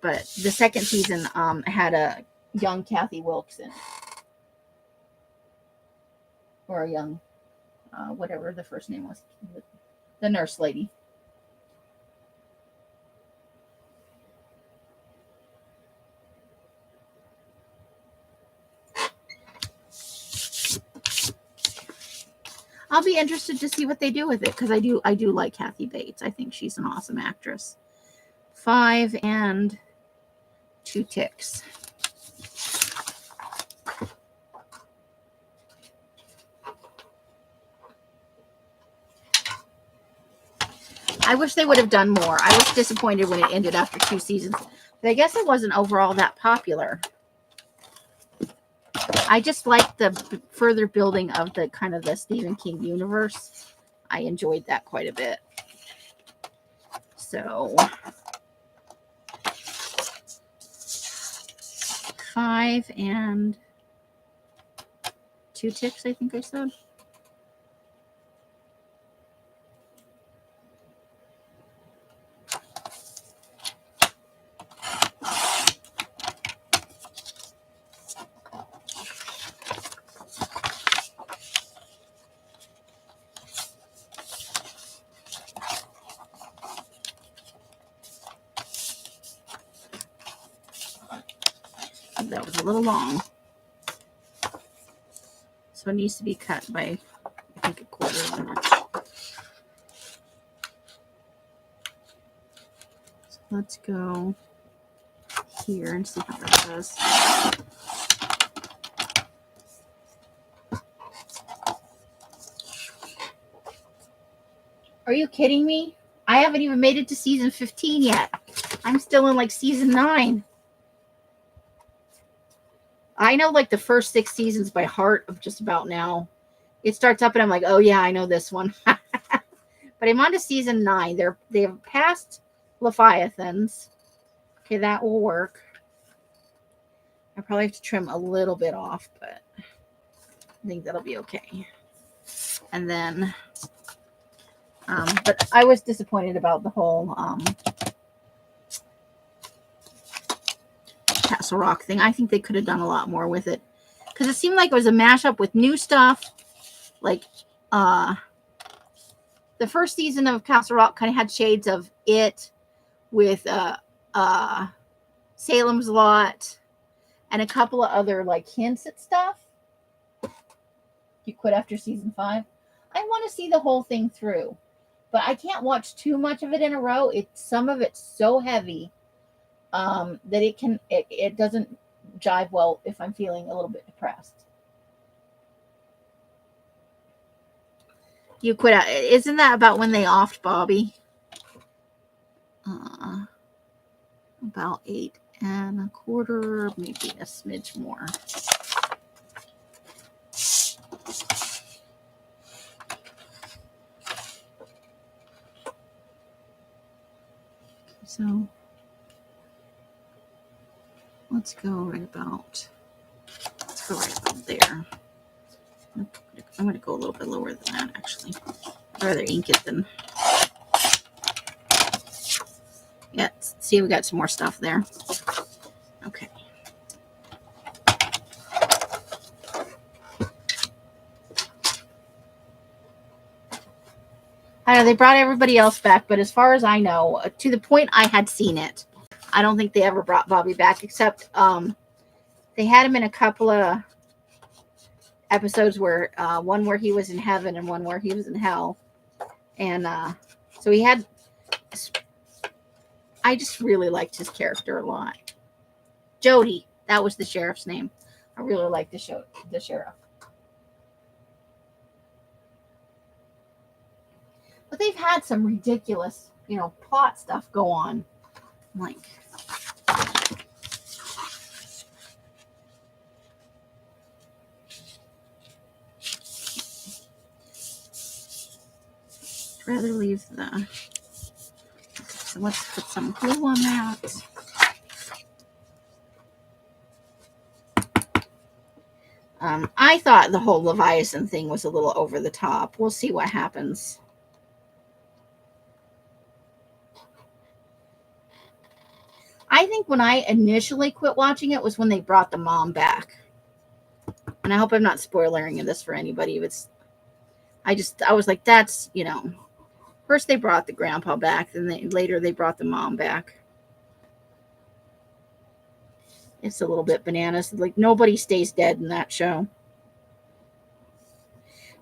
But the second season had a young Kathy Wilkes in it. Or a young, whatever the first name was. The nurse lady. I'll be interested to see what they do with it, because I do like Kathy Bates. I think she's an awesome actress. 5 and 2 ticks. I wish they would have done more. I was disappointed when it ended after 2 seasons. But I guess it wasn't overall that popular. I just like the further building of the kind of the Stephen King universe. I enjoyed that quite a bit. So 5 and 2 ticks, I think I said. little long. So it needs to be cut by, I think, 1/4 of an inch. So let's go here and see how that does. Are you kidding me? I haven't even made it to season 15 yet. I'm still in like season 9. I know like the first 6 seasons by heart of just about now. It starts up and I'm like, oh yeah, I know this one. But I'm on to season 9. They've passed Leviathans. Okay, that will work. I probably have to trim a little bit off, but I think that'll be okay. And then, but I was disappointed about the whole Castle Rock thing. I think they could have done a lot more with it, because it seemed like it was a mashup with new stuff. Like the first season of Castle Rock kind of had shades of it with Salem's Lot and a couple of other like hints at stuff. You quit after season 5. I want to see the whole thing through, but I can't watch too much of it in a row. Some of it's so heavy that it doesn't jive well if I'm feeling a little bit depressed. You quit out. Isn't that about when they offed Bobby? About 8 1/4, maybe a smidge more. So let's go right about there. I'm going to go a little bit lower than that, actually. I'd rather ink it than... Yeah, see, we got some more stuff there. Okay. I know they brought everybody else back, but as far as I know, to the point I had seen it, I don't think they ever brought Bobby back, except they had him in a couple of episodes where one where he was in heaven and one where he was in hell. And so he had... I just really liked his character a lot. Jody, that was the sheriff's name. I really liked the sheriff. But they've had some ridiculous, plot stuff go on. Like, I'd rather leave the... So let's put some glue on that. I thought the whole Leviathan thing was a little over the top. We'll see what happens. I think when I initially quit watching it was when they brought the mom back. And I hope I'm not spoilering this for anybody. I was like, that's, first they brought the grandpa back, then later they brought the mom back. It's a little bit bananas. Like, nobody stays dead in that show.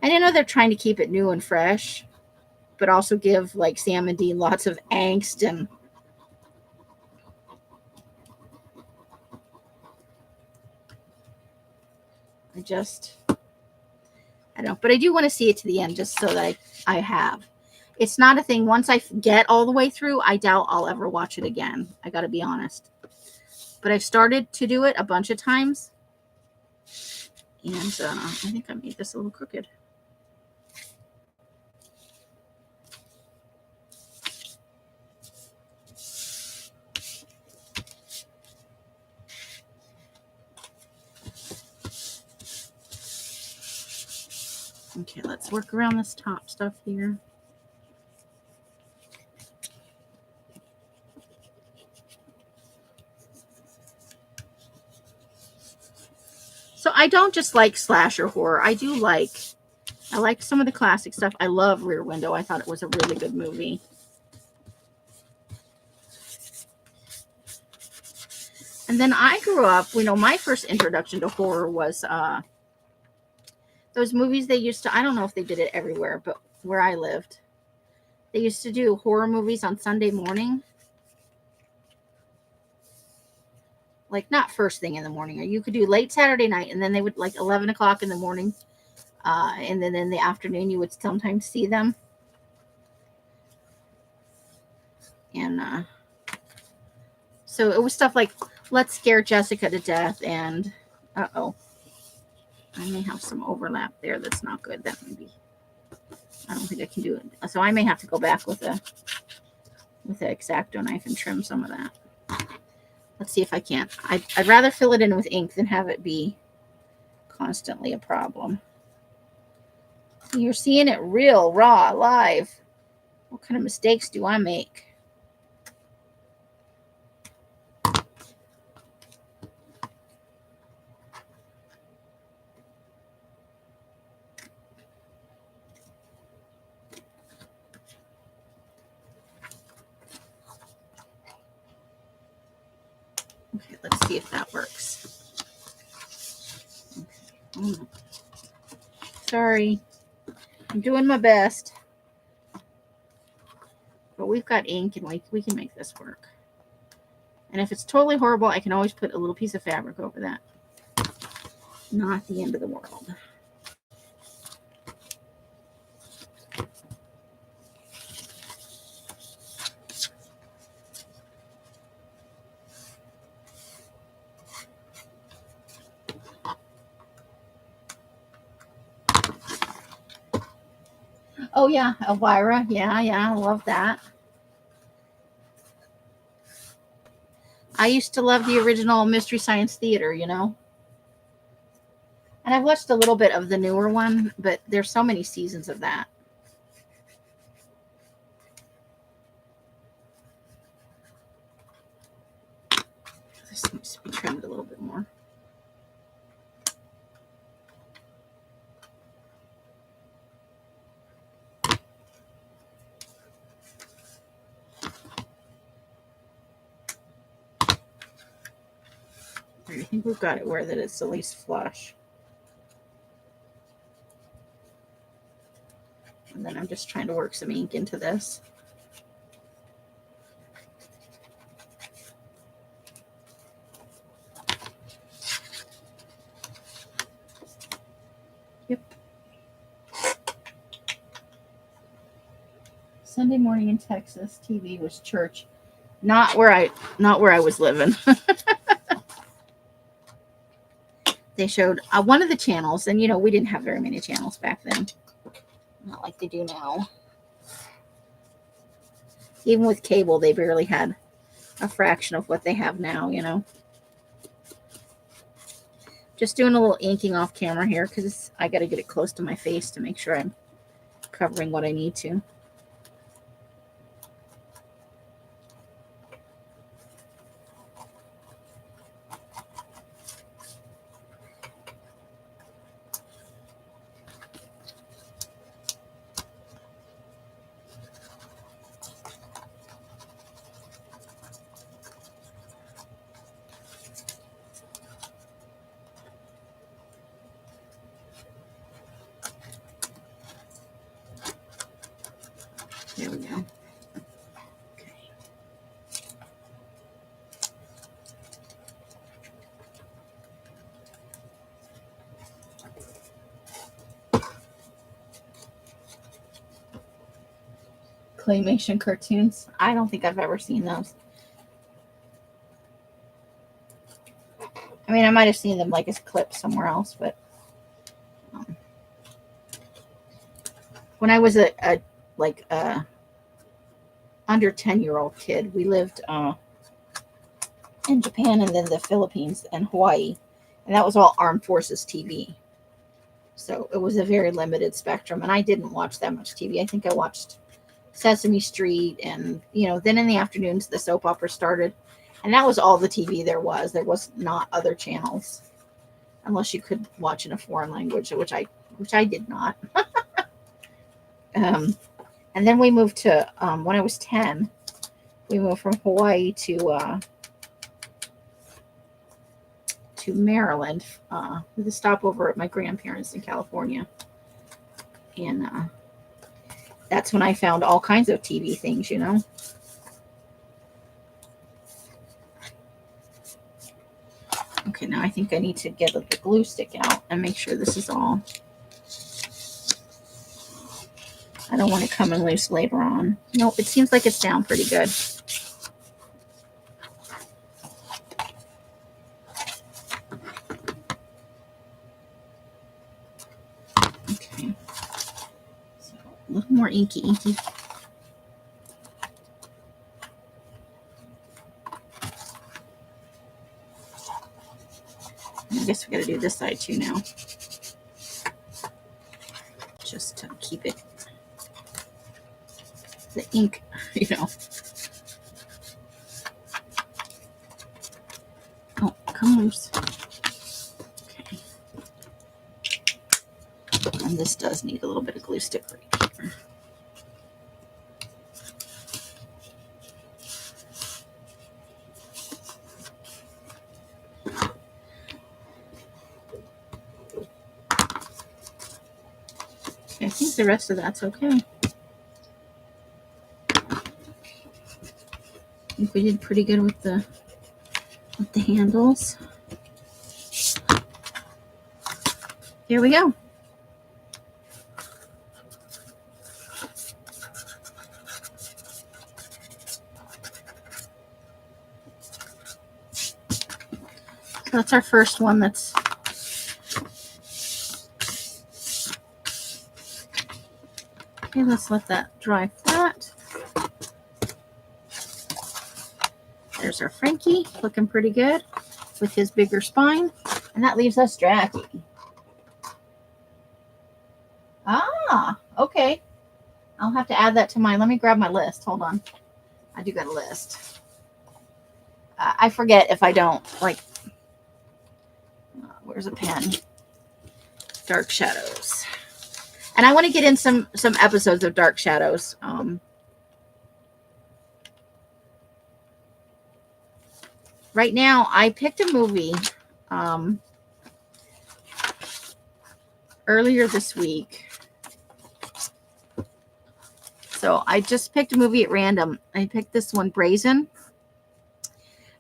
And I know they're trying to keep it new and fresh, but also give, like, Sam and Dean lots of angst and... I don't know. But I do want to see it to the end just so that I have. It's not a thing. Once I get all the way through, I doubt I'll ever watch it again. I got to be honest. But I've started to do it a bunch of times. And I think I made this a little crooked. Okay, let's work around this top stuff here. So I don't just like slasher horror. I like some of the classic stuff. I love Rear Window. I thought it was a really good movie. And And then I grew up, my first introduction to horror was those movies they used to, I don't know if they did it everywhere, but where I lived, they used to do horror movies on Sunday morning. Like, not first thing in the morning. Or you could do late Saturday night, and then they would, like, 11 o'clock in the morning. And then in the afternoon, you would sometimes see them. And so it was stuff like, Let's Scare Jessica to Death, and, uh-oh. I may have some overlap there that's not good. That may be, I don't think I can do it. So I may have to go back with the X-Acto knife and trim some of that. Let's see if I can't. I'd rather fill it in with ink than have it be constantly a problem. You're seeing it real, raw, live. What kind of mistakes do I make? Okay, let's see if that works. Okay. Sorry. I'm doing my best. But we've got ink, and we can make this work. And if it's totally horrible, I can always put a little piece of fabric over that. Not the end of the world. Oh, yeah, Elvira. Yeah, I love that. I used to love the original Mystery Science Theater, And I've watched a little bit of the newer one, but there's so many seasons of that. This needs to be trimmed a little bit more. I think we've got it where that it's at least flush. And then I'm just trying to work some ink into this. Yep. Sunday morning in Texas, TV was church. Not where I was living. They showed one of the channels, and we didn't have very many channels back then. Not like they do now. Even with cable, they barely had a fraction of what they have now, Just doing a little inking off camera here because I got to get it close to my face to make sure I'm covering what I need to. There we go. Okay. Claymation cartoons. I don't think I've ever seen those. I mean, I might have seen them like as clips somewhere else, but when I was a under 10-year-old kid, we lived in Japan and then the Philippines and Hawaii, and that was all Armed Forces TV. So it was a very limited spectrum, and I didn't watch that much TV. I think I watched Sesame Street, and then in the afternoons the soap opera started, and that was all the TV there was. There was not other channels unless you could watch in a foreign language, which I did not. And then we moved to when I was 10, we moved from Hawaii to to Maryland with a stopover at my grandparents in California. And that's when I found all kinds of TV things, you know. Okay, now I think I need to get the glue stick out and make sure this is all. I don't want it coming loose later on. No, it seems like it's down pretty good. Okay. So a little more inky. I guess we got to do this side too now. Just to keep it, the ink, you know. Oh, come loose. Okay. And this does need a little bit of glue stick right here. I think the rest of that's okay. I think we did pretty good with the handles. Here we go. So that's our first one. That's okay. Let's let that dry flat. There's our Frankie, looking pretty good with his bigger spine. And that leaves us Jackie. Ah, okay. I'll have to add that to mine. Let me grab my list. Hold on. I do got a list. I forget if I don't. Like, where's a pen? Dark Shadows. And I want to get in some episodes of Dark Shadows. Right now, I picked a movie earlier this week. So I just picked a movie at random. I picked this one, Brazen.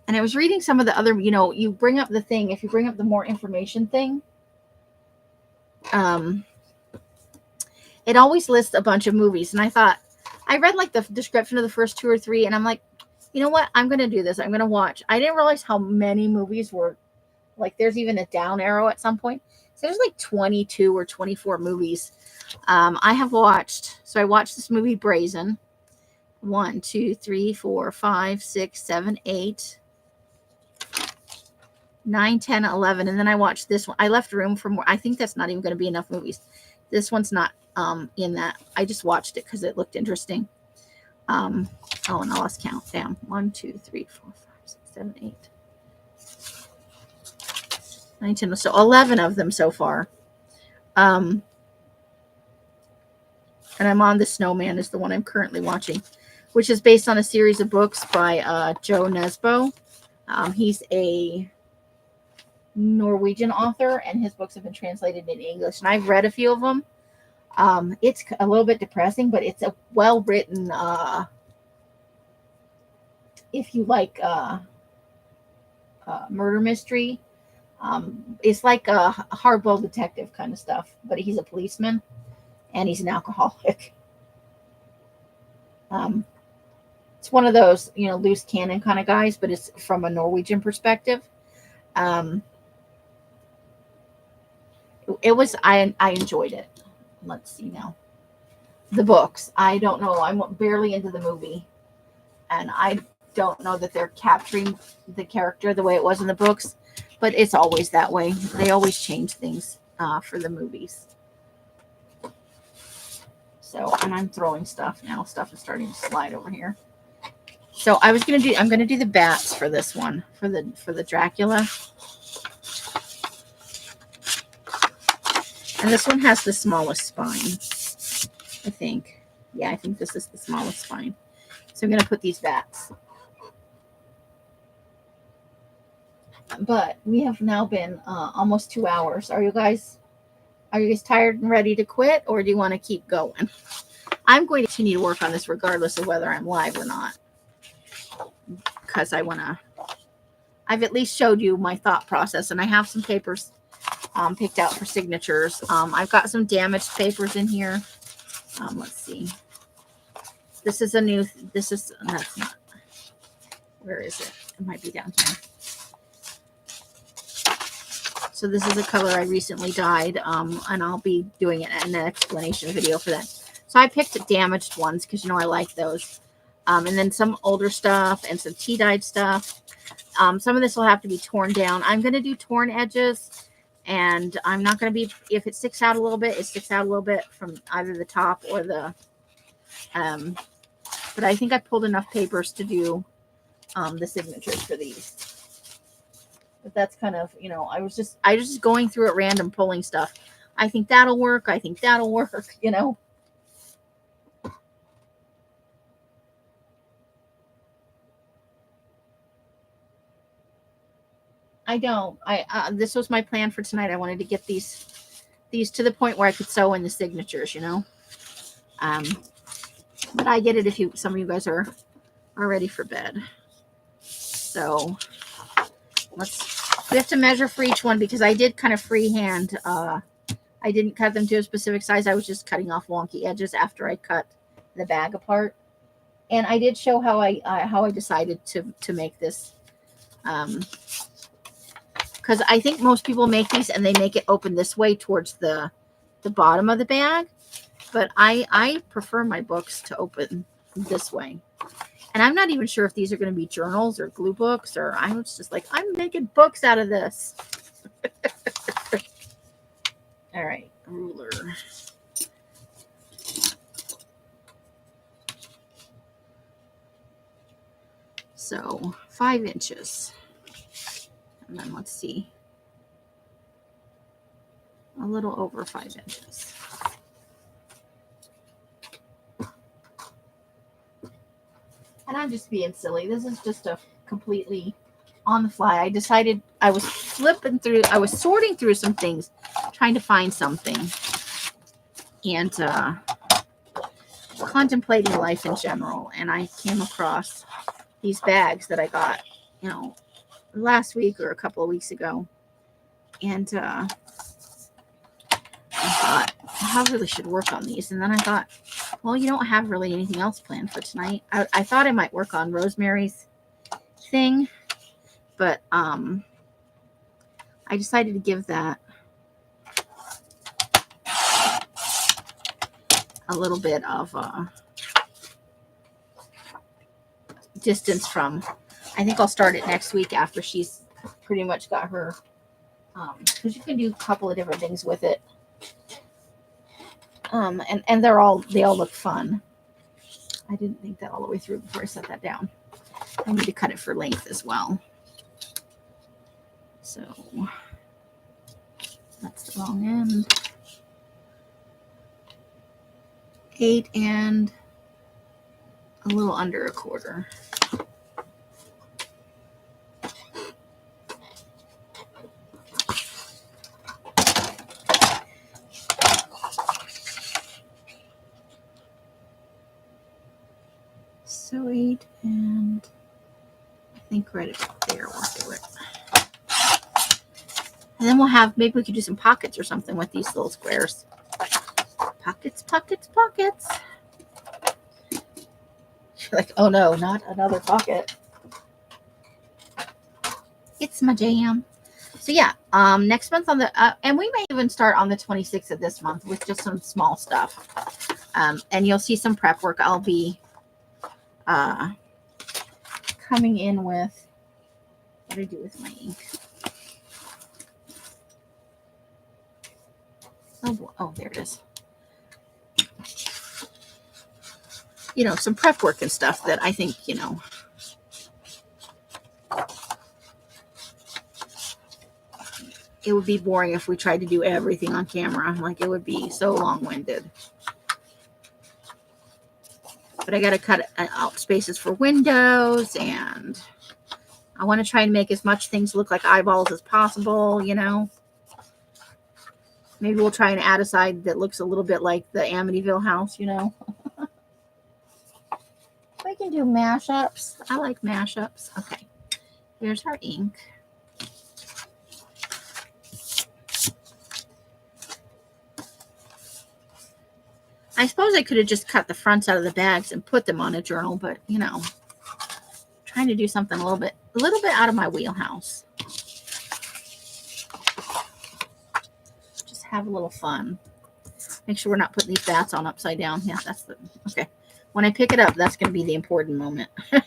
And I was reading some of the other, you know, you bring up the thing, if you bring up the more information thing, it always lists a bunch of movies. And I thought, I read like the description of the first 2 or 3, and I'm like, you know what? I'm going to do this. I'm going to watch. I didn't realize how many movies were, like there's even a down arrow at some point. So there's like 22 or 24 movies. I have watched, so I watched this movie Brazen. 1, 2, 3, 4, 5, 6, 7, 8, 9, 10, 11. And then I watched this one. I left room for more. I think that's not even going to be enough movies. This one's not in that. I just watched it because it looked interesting. Oh, and I lost count. Damn. 1, 2, 3, 4, 5, 6, 7, 8, 9, 10. So 11 of them so far. And I'm on The Snowman is the one I'm currently watching, which is based on a series of books by Joe Nesbo. He's a Norwegian author, and his books have been translated in English. And I've read a few of them. It's a little bit depressing, but it's a well-written, if you like murder mystery. It's like a hardboiled detective kind of stuff, but he's a policeman. And he's an alcoholic. It's one of those, you know, loose cannon kind of guys, but it's from a Norwegian perspective. It was, I enjoyed it. Let's see now. The books. I don't know. I'm barely into the movie. And I don't know that they're capturing the character the way it was in the books. But it's always that way. They always change things for the movies. So, and I'm throwing stuff now. Stuff is starting to slide over here. So I'm going to do the bats for this one, for the Dracula. And this one has the smallest spine, I think. Yeah, I think this is the smallest spine. So I'm going to put these bats. But we have now been almost 2 hours. Are you guys tired and ready to quit, or do you want to keep going? I'm going to continue to work on this regardless of whether I'm live or not, because I've at least showed you my thought process, and I have some papers picked out for signatures. I've got some damaged papers in here. Let's see. That's not, where is it? It might be down here. So this is a color I recently dyed, and I'll be doing an explanation video for that. So I picked damaged ones because, I like those. And then some older stuff and some tea dyed stuff. Some of this will have to be torn down. I'm going to do torn edges, and I'm not going to be, if it sticks out a little bit, it sticks out a little bit from either the top or the, but I think I pulled enough papers to do the signatures for these. But that's kind of, I was just going through at random, pulling stuff. I think that'll work. I think that'll work, I don't. This was my plan for tonight. I wanted to get these to the point where I could sew in the signatures, But I get it if some of you guys are ready for bed. So we have to measure for each one because I did kind of freehand. I didn't cut them to a specific size. I was just cutting off wonky edges after I cut the bag apart. And I did show how I decided to make this. Because I think most people make these and they make it open this way towards the bottom of the bag. But I prefer my books to open this way. And I'm not even sure if these are going to be journals or glue books, or I was just like, I'm making books out of this. All right, ruler. So 5 inches. And then let's see. A little over 5 inches. And I'm just being silly. This is just a completely on the fly. I decided I was sorting through some things, trying to find something. And contemplating life in general. And I came across these bags that I got, last week or a couple of weeks ago. And I thought, I really should work on these. And then I thought, well, you don't have really anything else planned for tonight. I thought I might work on Rosemary's thing, but I decided to give that a little bit of distance from. I think I'll start it next week after she's pretty much got her, because you can do a couple of different things with it. And they all look fun. I didn't think that all the way through before I set that down. I need to cut it for length as well. So that's the wrong end. 8 and a little under a quarter. So 8 and I think right about there will do it. And then maybe we could do some pockets or something with these little squares. Pockets, pockets, pockets. You're like, oh no, not another pocket. It's my jam. So yeah, next month on the, and we may even start on the 26th of this month with just some small stuff. And you'll see some prep work. I'll be coming in with, what do I do with my ink? Oh, there it is. Some prep work and stuff that I think, it would be boring if we tried to do everything on camera. Like, it would be so long-winded. But I got to cut out spaces for windows and I want to try and make as much things look like eyeballs as possible, you know. Maybe we'll try and add a side that looks a little bit like the Amityville house, you know. We can do mashups. I like mashups. Okay, here's our ink. I suppose I could have just cut the fronts out of the bags and put them on a journal, but you know, trying to do something a little bit out of my wheelhouse. Just have a little fun. Make sure we're not putting these bats on upside down. Yeah, that's the okay. When I pick it up, that's going to be the important moment. But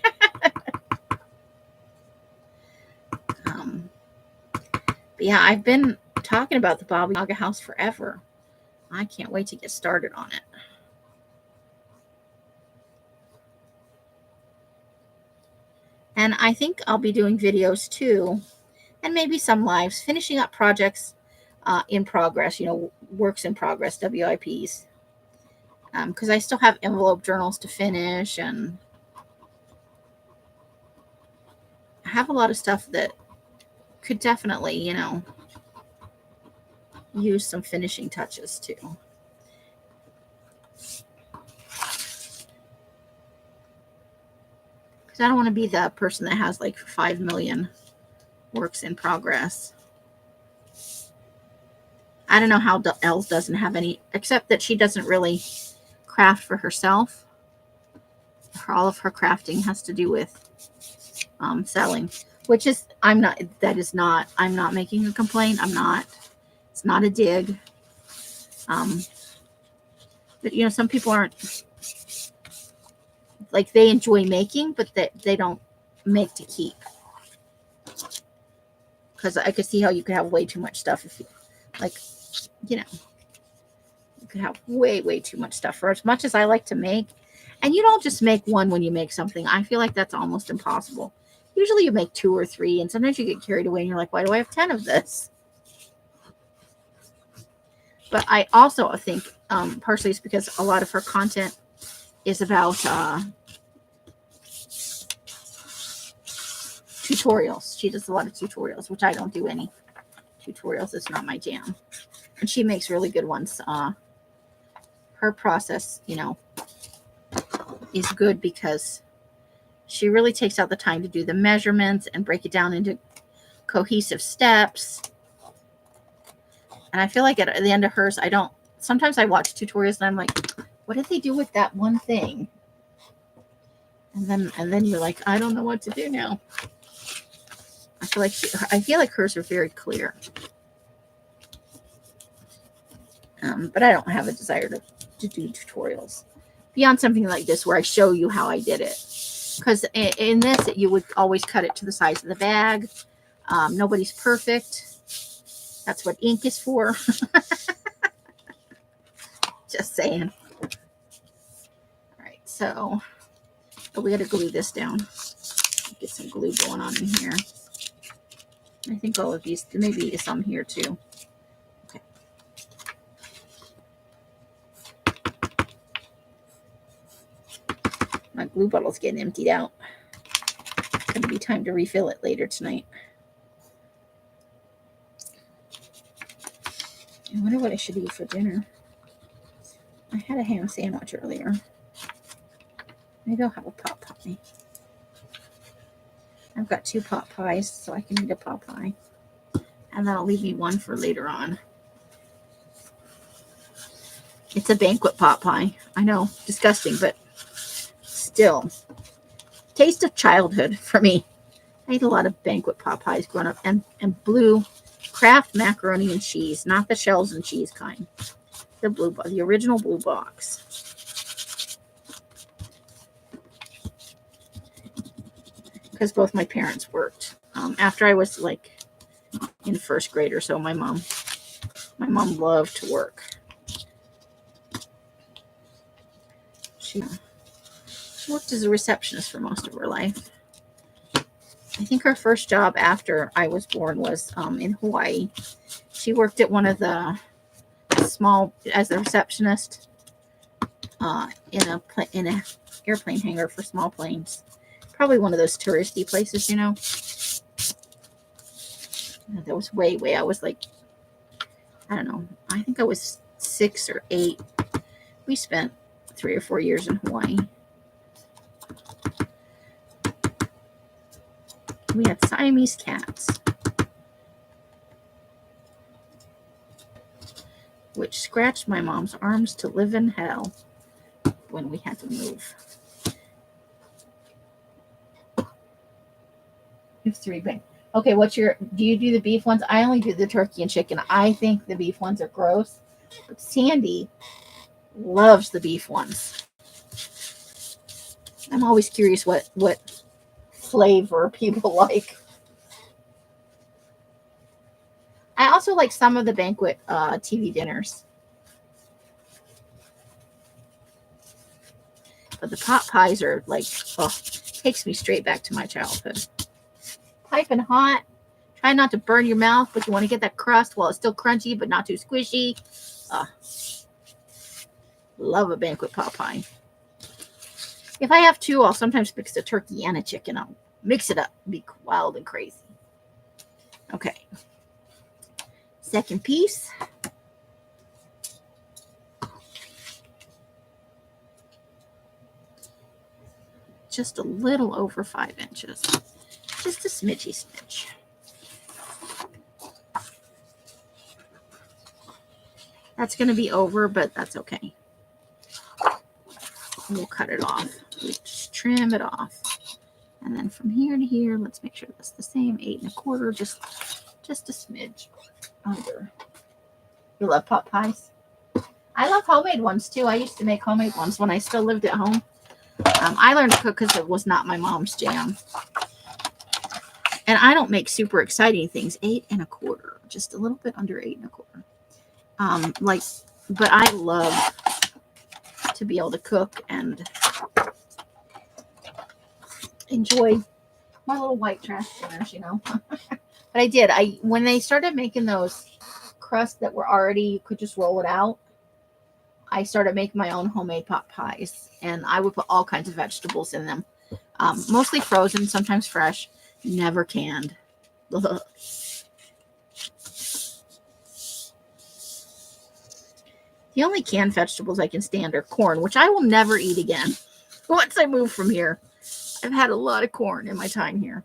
yeah, I've been talking about the Baba Yaga house forever. I can't wait to get started on it. And I think I'll be doing videos too, and maybe some lives, finishing up projects in progress, you know, works in progress, WIPs. Because I still have envelope journals to finish, and I have a lot of stuff that could definitely, you know, use some finishing touches too. Because I don't want to be the person that has like 5 million works in progress. I don't know how Elle doesn't have any, except that she doesn't really craft for herself. All of her crafting has to do with selling, which is, I'm not making a complaint. It's not a dig. But you know, some people aren't, like, they enjoy making, but they don't make to keep. Because I could see how you could have way too much stuff if you, like, you know, you could have way too much stuff. For as much as I like to make, and you don't just make one when you make something. I feel like that's almost impossible. Usually you make 2 or 3, and sometimes you get carried away and you're like, why do I have 10 of this? But I also think partially it's because a lot of her content is about tutorials. She does a lot of tutorials, which I don't do any tutorials. It's not my jam. And she makes really good ones. Her process, you know, is good because she really takes out the time to do the measurements and break it down into cohesive steps. And I feel like at the end of hers, sometimes I watch tutorials and I'm like, what did they do with that one thing? And then you're like, I don't know what to do now. I feel like hers are very clear. But I don't have a desire to do tutorials beyond something like this where I show you how I did it. Because in this, you would always cut it to the size of the bag. Nobody's perfect. That's what ink is for. Just saying. All right, so we got to glue this down. Get some glue going on in here. I think all of these, maybe some here too. Okay. My glue bottle's getting emptied out. It's going to be time to refill it later tonight. I wonder what I should eat for dinner. I had a ham sandwich earlier. Maybe I'll have a pot pie. I've got 2 pot pies, so I can eat a pot pie. And that'll leave me one for later on. It's a banquet pot pie. I know, disgusting, but still. Taste of childhood for me. I ate a lot of banquet pot pies growing up. And blue Kraft macaroni and cheese, not the shells and cheese kind. The original blue box. Because both my parents worked. After I was like in 1st grade or so, my mom loved to work. She worked as a receptionist for most of her life. I think her first job after I was born was in Hawaii. She worked at one of the as a receptionist in a airplane hangar for small planes. Probably one of those touristy places, you know. That was way. I was like, I don't know. I think I was 6 or 8. We spent 3 or 4 years in Hawaii. We had Siamese cats, which scratched my mom's arms to live in hell when we had to move. You have 3 big. Okay, do you do the beef ones? I only do the turkey and chicken. I think the beef ones are gross. But Sandy loves the beef ones. I'm always curious what flavor people like. I also like some of the banquet TV dinners. But the pot pies are like, takes me straight back to my childhood. Piping hot. Try not to burn your mouth, but you want to get that crust while it's still crunchy, but not too squishy. Love a banquet pot pie. If I have 2, I'll sometimes mix a turkey and a chicken. I'll mix it up. Be wild and crazy. Okay. Second piece. Just a little over 5 inches. Just a smidge. That's going to be over, but that's okay. We'll cut it off. We just trim it off. And then from here to here, let's make sure that's the same. 8 1/4, just a smidge under. You love pot pies? I love homemade ones too. I used to make homemade ones when I still lived at home. I learned to cook because it was not my mom's jam. And I don't make super exciting things. 8 1/4, just a little bit under 8 1/4. But I love to be able to cook and enjoy my little white trash dinners, But I did. When they started making those crusts that were already, you could just roll it out, I started making my own homemade pot pies, and I would put all kinds of vegetables in them. Mostly frozen, sometimes fresh, never canned. Ugh. The only canned vegetables I can stand are corn, which I will never eat again once I move from here. I've had a lot of corn in my time here.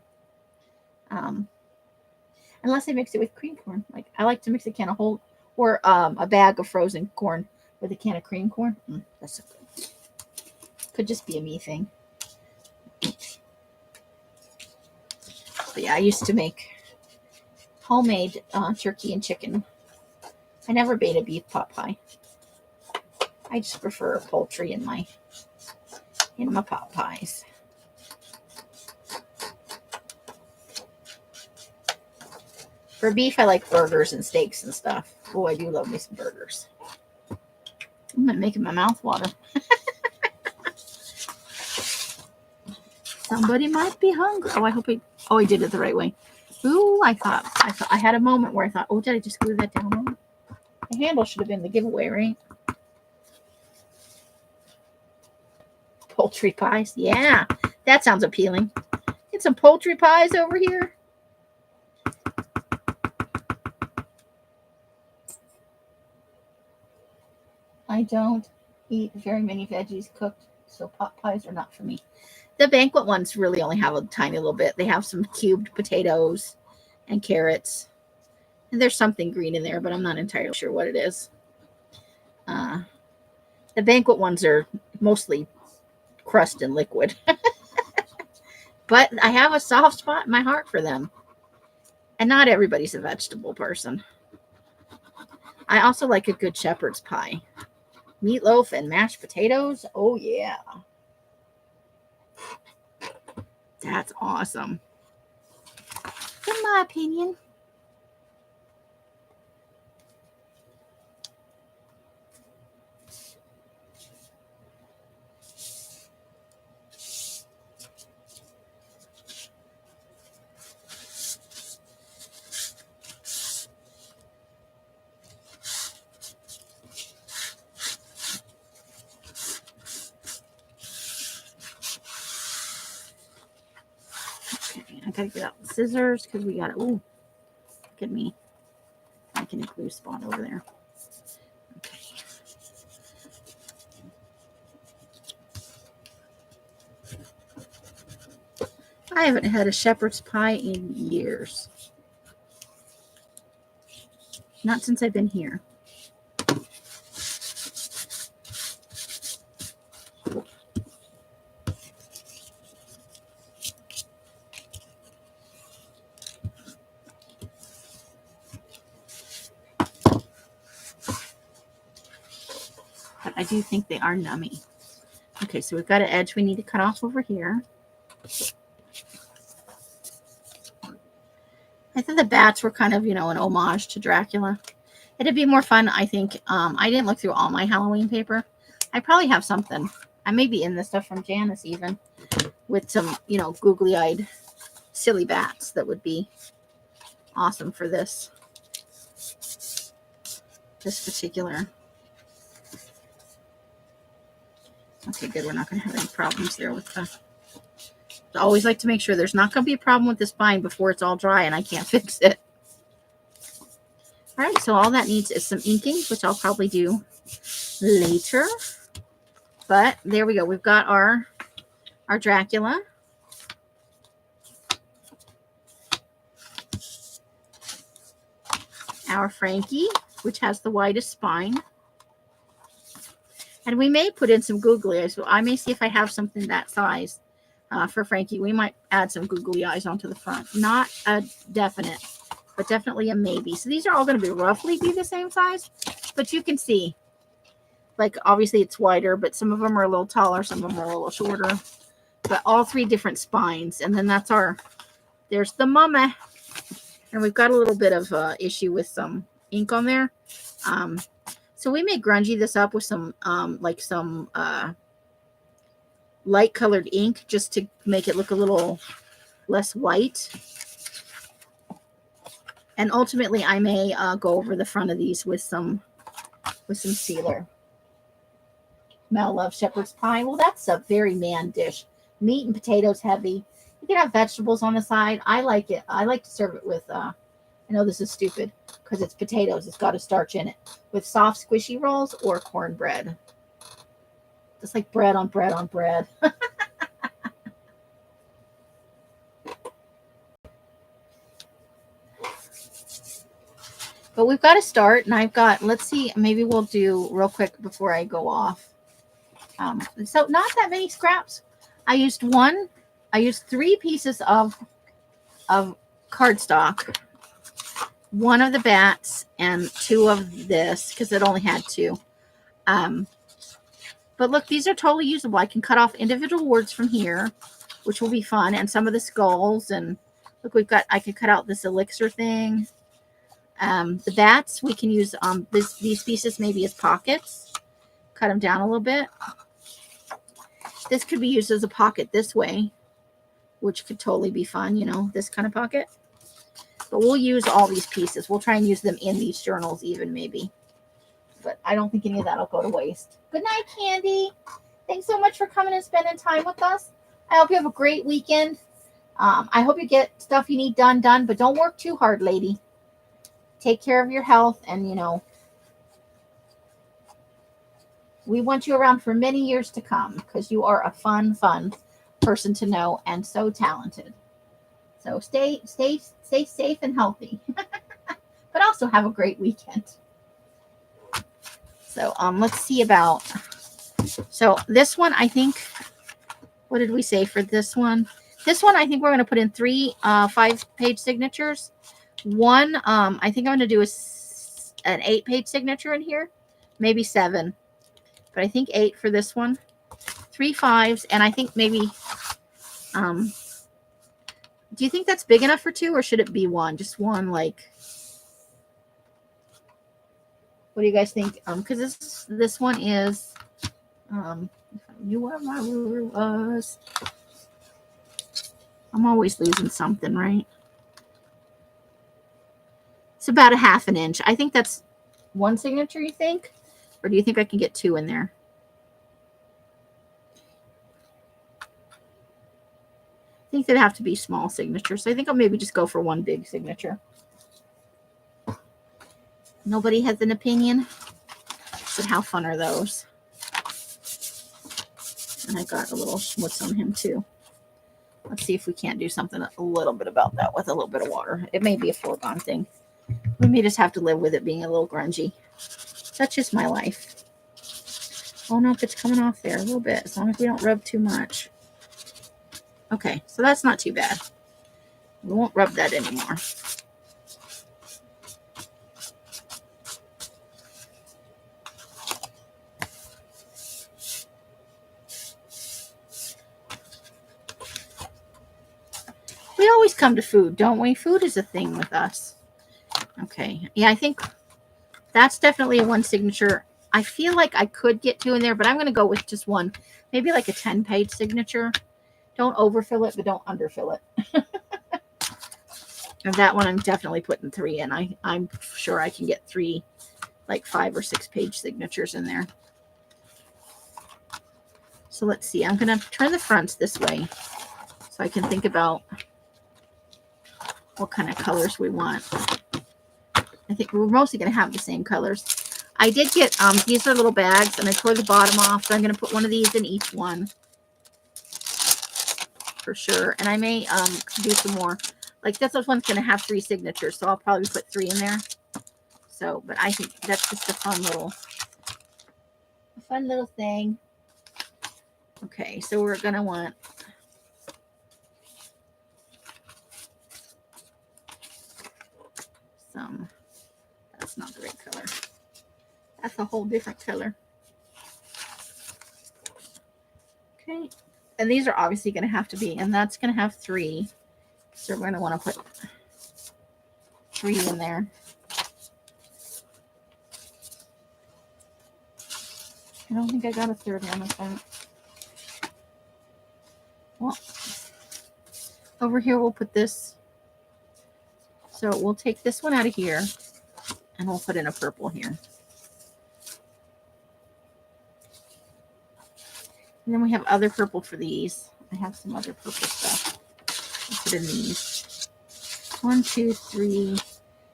Unless I mix it with cream corn. Like I like to mix a can of whole or a bag of frozen corn with a can of cream corn. That's so good. Could just be a me thing. But yeah, I used to make homemade turkey and chicken. I never made a beef pot pie. I just prefer poultry in my pot pies. For beef, I like burgers and steaks and stuff. Oh, I do love me some burgers. I'm making my mouth water. Somebody might be hungry. Oh, I hope I did it the right way. Ooh, I thought I had a moment where I thought, oh, did I just glue that down wrong? The handle should have been the giveaway, right? Poultry pies. Yeah, that sounds appealing. Get some poultry pies over here. I don't eat very many veggies cooked, so pot pies are not for me. The banquet ones really only have a tiny little bit. They have some cubed potatoes and carrots. And there's something green in there, but I'm not entirely sure what it is. The banquet ones are mostly crust and liquid. But I have a soft spot in my heart for them. And not everybody's a vegetable person. I also like a good shepherd's pie. Meatloaf and mashed potatoes. Oh, yeah. That's awesome. In my opinion. I gotta get out the scissors because we gotta at me making a glue spot over there. Okay. I haven't had a shepherd's pie in years. Not since I've been here. But I do think they are nummy. Okay, so we've got an edge we need to cut off over here. I think the bats were kind of, an homage to Dracula. It'd be more fun, I think. I didn't look through all my Halloween paper. I probably have something. I may be in this stuff from Janice even with some, googly-eyed silly bats that would be awesome for this particular. Okay, good. We're not going to have any problems there with the... I always like to make sure there's not going to be a problem with the spine before it's all dry and I can't fix it. All right, so all that needs is some inking, which I'll probably do later. But there we go. We've got our Dracula. Our Frankie, which has the widest spine. And we may put in some googly eyes. So I may see if I have something that size for Frankie. We might add some googly eyes onto the front. Not a definite, but definitely a maybe. So these are all going to be roughly the same size. But you can see, like, obviously it's wider, but some of them are a little taller. Some of them are a little shorter. But all three different spines. And then there's the mummy. And we've got a little bit of issue with some ink on there. So we may grungy this up with some light colored ink just to make it look a little less white. And ultimately I may go over the front of these with some sealer. Mel loves shepherd's pie. Well, that's a very man dish. Meat and potatoes heavy. You can have vegetables on the side. I like it. I like to serve it with, I know this is stupid because it's potatoes. It's got a starch in it. With soft squishy rolls or cornbread. Just like bread on bread on bread. But we've got to start. And I've got, let's see, maybe we'll do real quick before I go off. So not that many scraps. I used 3 pieces of cardstock, 1 of the bats, and 2 of this because it only had 2. But look, these are totally usable. I can cut off individual words from here, which will be fun, and some of the skulls. And look, I can cut out this elixir thing. The bats, we can use these pieces maybe as pockets. Cut them down a little bit. This could be used as a pocket this way, which could totally be fun, this kind of pocket. But we'll use all these pieces. We'll try and use them in these journals even maybe. But I don't think any of that will go to waste. Good night, Candy. Thanks so much for coming and spending time with us. I hope you have a great weekend. I hope you get stuff you need done, but don't work too hard, lady. Take care of your health and, we want you around for many years to come because you are a fun person to know and so talented. So stay safe and healthy, but also have a great weekend. So let's see about. So this one, I think. What did we say for this one? This one, I think we're going to put in 3 5-page signatures. One, I think I'm going to do an 8-page signature in here, maybe 7. But I think 8 for this one. 3 5s, and I think maybe, do you think that's big enough for 2, or should it be 1? Just 1, like, what do you guys think? Because this one is, you were my ruler was. I'm always losing something, right? It's about a 1/2 inch. I think that's 1 signature, you think? Or do you think I can get 2 in there? I think they'd have to be small signatures. So I think I'll maybe just go for 1 big signature. Nobody has an opinion? But how fun are those? And I got a little schmutz on him too. Let's see if we can't do something a little bit about that with a little bit of water. It may be a foregone thing. We may just have to live with it being a little grungy. That's just my life. Oh no, it's coming off there a little bit, as long as we don't rub too much. Okay, so that's not too bad. We won't rub that anymore. We always come to food, don't we? Food is a thing with us. Okay, yeah, I think that's definitely a one signature. I feel like I could get two in there, but I'm going to go with just one. Maybe like a 10-page signature. Don't overfill it, but don't underfill it. And that one I'm definitely putting 3 in. I'm sure I can get 3, like 5 or 6 page signatures in there. So let's see. I'm going to turn the fronts this way so I can think about what kind of colors we want. I think we're mostly going to have the same colors. I did get, these are little bags, and I tore the bottom off, so I'm going to put one of these in each one for sure. And I may do some more. Like this one's going to have 3 signatures, so I'll probably put 3 in there. So, but I think that's just a fun little thing. Okay, so we're going to want some, that's not the right color. That's a whole different color. Okay, and these are obviously going to have to be, and that's going to have 3. So we're going to want to put 3 in there. I don't think I got a 3rd one with that. Well, over here we'll put this. So we'll take this one out of here, and we'll put in a purple here. And then we have other purple for these. I have some other purple stuff. I'll put in these. 1, 2, 3.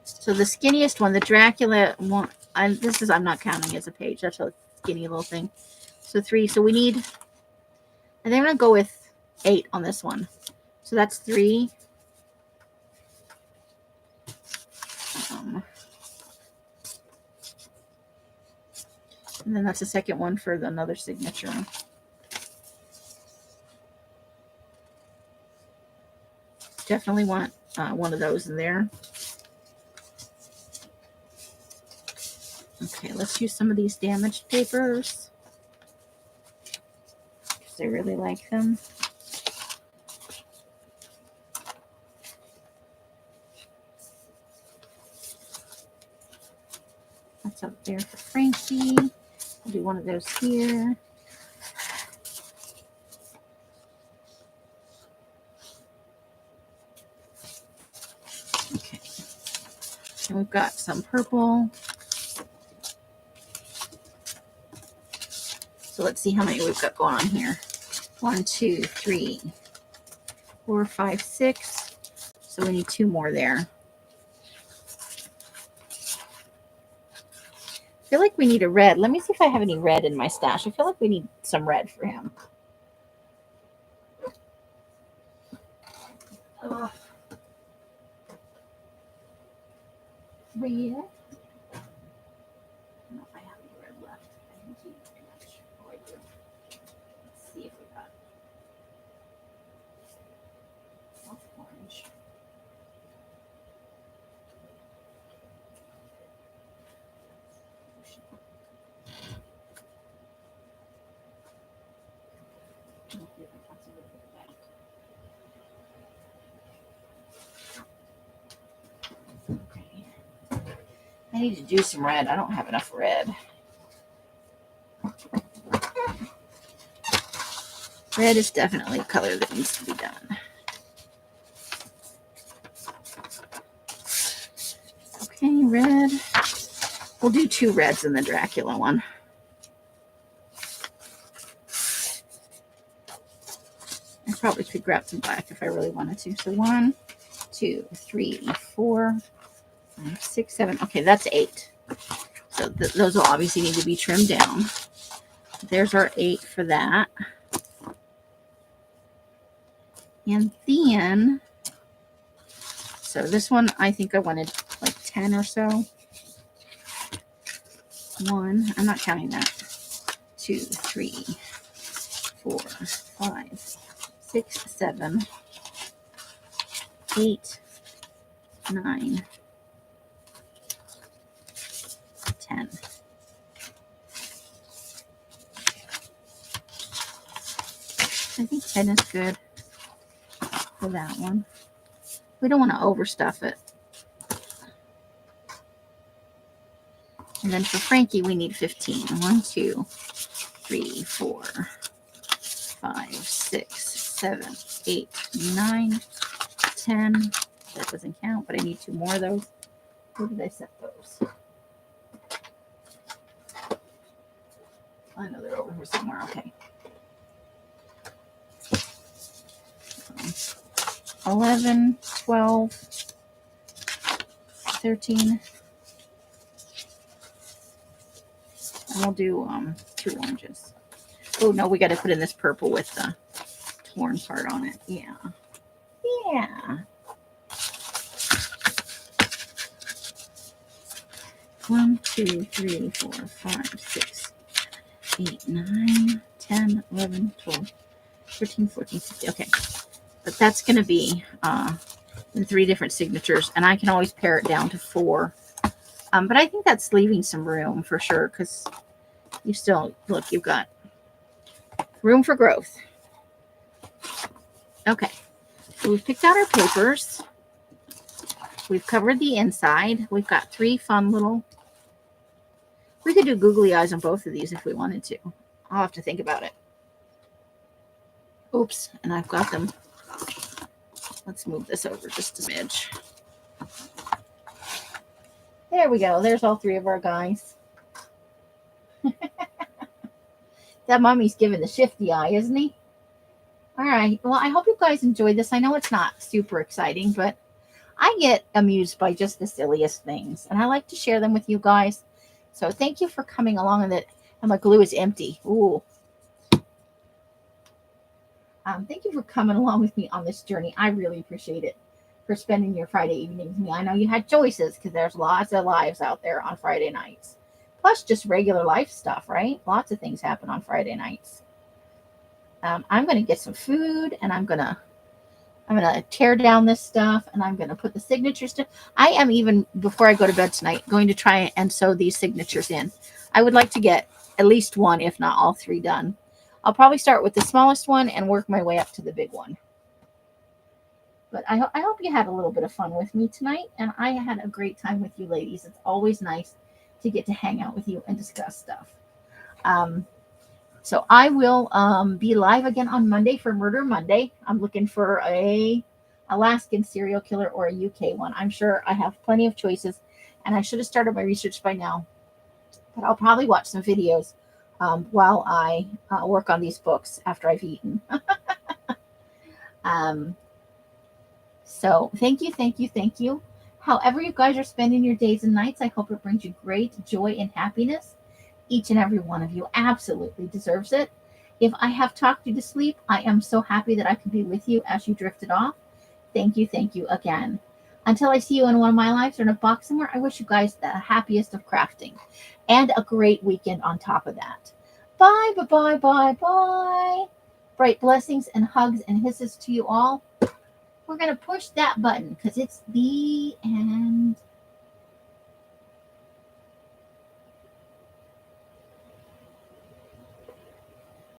So the skinniest one, the Dracula one, I'm not counting as a page. That's a skinny little thing. So 3. So we need, and then I'm going to go with 8 on this one. So that's 3. And then that's the second one for another signature. Definitely want one of those in there. Okay, let's use some of these damaged papers because I really like them. That's up there for Frankie. I'll do one of those here. Okay. And we've got some purple. So let's see how many we've got going on here. 1, 2, 3, 4, 5, 6. So we need 2 more there. I feel like we need a red. Let me see if I have any red in my stash. I feel like we need some red for him. Red. I don't know if I have any red left. I think you pretty much. Oh, I do. Let's see if we got orange. I need to do some red. I don't have enough red. Red is definitely a color that needs to be done. Okay, red. We'll do 2 reds in the Dracula one. I probably could grab some black if I really wanted to. So 1, 2, 3, 4, 5, 6, 7. Okay, that's 8. So those will obviously need to be trimmed down. There's our 8 for that. And then, so this one, I think I wanted like 10 or so. 1, I'm not counting that. 2, 3, 4, 5, 6, 7, 8, 9, 10. I think 10 is good for that one. We don't want to overstuff it. And then for Frankie, we need 15. 1, 2, 3, 4, 5, 6, 7, 8, 9, 10. That doesn't count, but I need 2 more of those. Where did I set those? I know they're over here somewhere. Okay. 11, 12, 13. And we'll do 2 oranges. Oh, no, we got to put in this purple with the torn part on it. Yeah. Yeah. 1, 2, 3, 4, 5, 6, 8, 9, 10, 11, 12, 13, 14, 15. Okay. But that's going to be in 3 different signatures. And I can always pare it down to 4. But I think that's leaving some room for sure. Because you still, look, you've got room for growth. Okay. So we've picked out our papers. We've covered the inside. We've got 3 fun little... We could do googly eyes on both of these if we wanted to. I'll have to think about it. Oops. And I've got them. Let's move this over just a smidge. There we go. There's all 3 of our guys. That mommy's giving the shifty eye, isn't he? All right. Well, I hope you guys enjoyed this. I know it's not super exciting, but I get amused by just the silliest things. And I like to share them with you guys. So thank you for coming along with it. And my glue is empty. Ooh. Thank you for coming along with me on this journey. I really appreciate it, for spending your Friday evening with me. I know you had choices because there's lots of lives out there on Friday nights. Plus just regular life stuff, right? Lots of things happen on Friday nights. I'm going to get some food, and I'm going to tear down this stuff, and I'm going to put the signatures to. I am even, before I go to bed tonight, going to try and sew these signatures in. I would like to get at least 1, if not all 3 done. I'll probably start with the smallest one and work my way up to the big one. But I hope you had a little bit of fun with me tonight, and I had a great time with you ladies. It's always nice to get to hang out with you and discuss stuff. So I will be live again on Monday for Murder Monday. I'm looking for a Alaskan serial killer or a UK one. I'm sure I have plenty of choices, and I should have started my research by now. But I'll probably watch some videos while I work on these books after I've eaten. So thank you. However you guys are spending your days and nights, I hope it brings you great joy and happiness. Each and every one of you absolutely deserves it. If I have talked you to sleep, I am so happy that I could be with you as you drifted off. Thank you again. Until I see you in one of my lives or in a box somewhere, I wish you guys the happiest of crafting and a great weekend on top of that. Bye, bye, bye, bye. Bright blessings and hugs and hisses to you all. We're going to push that button because it's the end.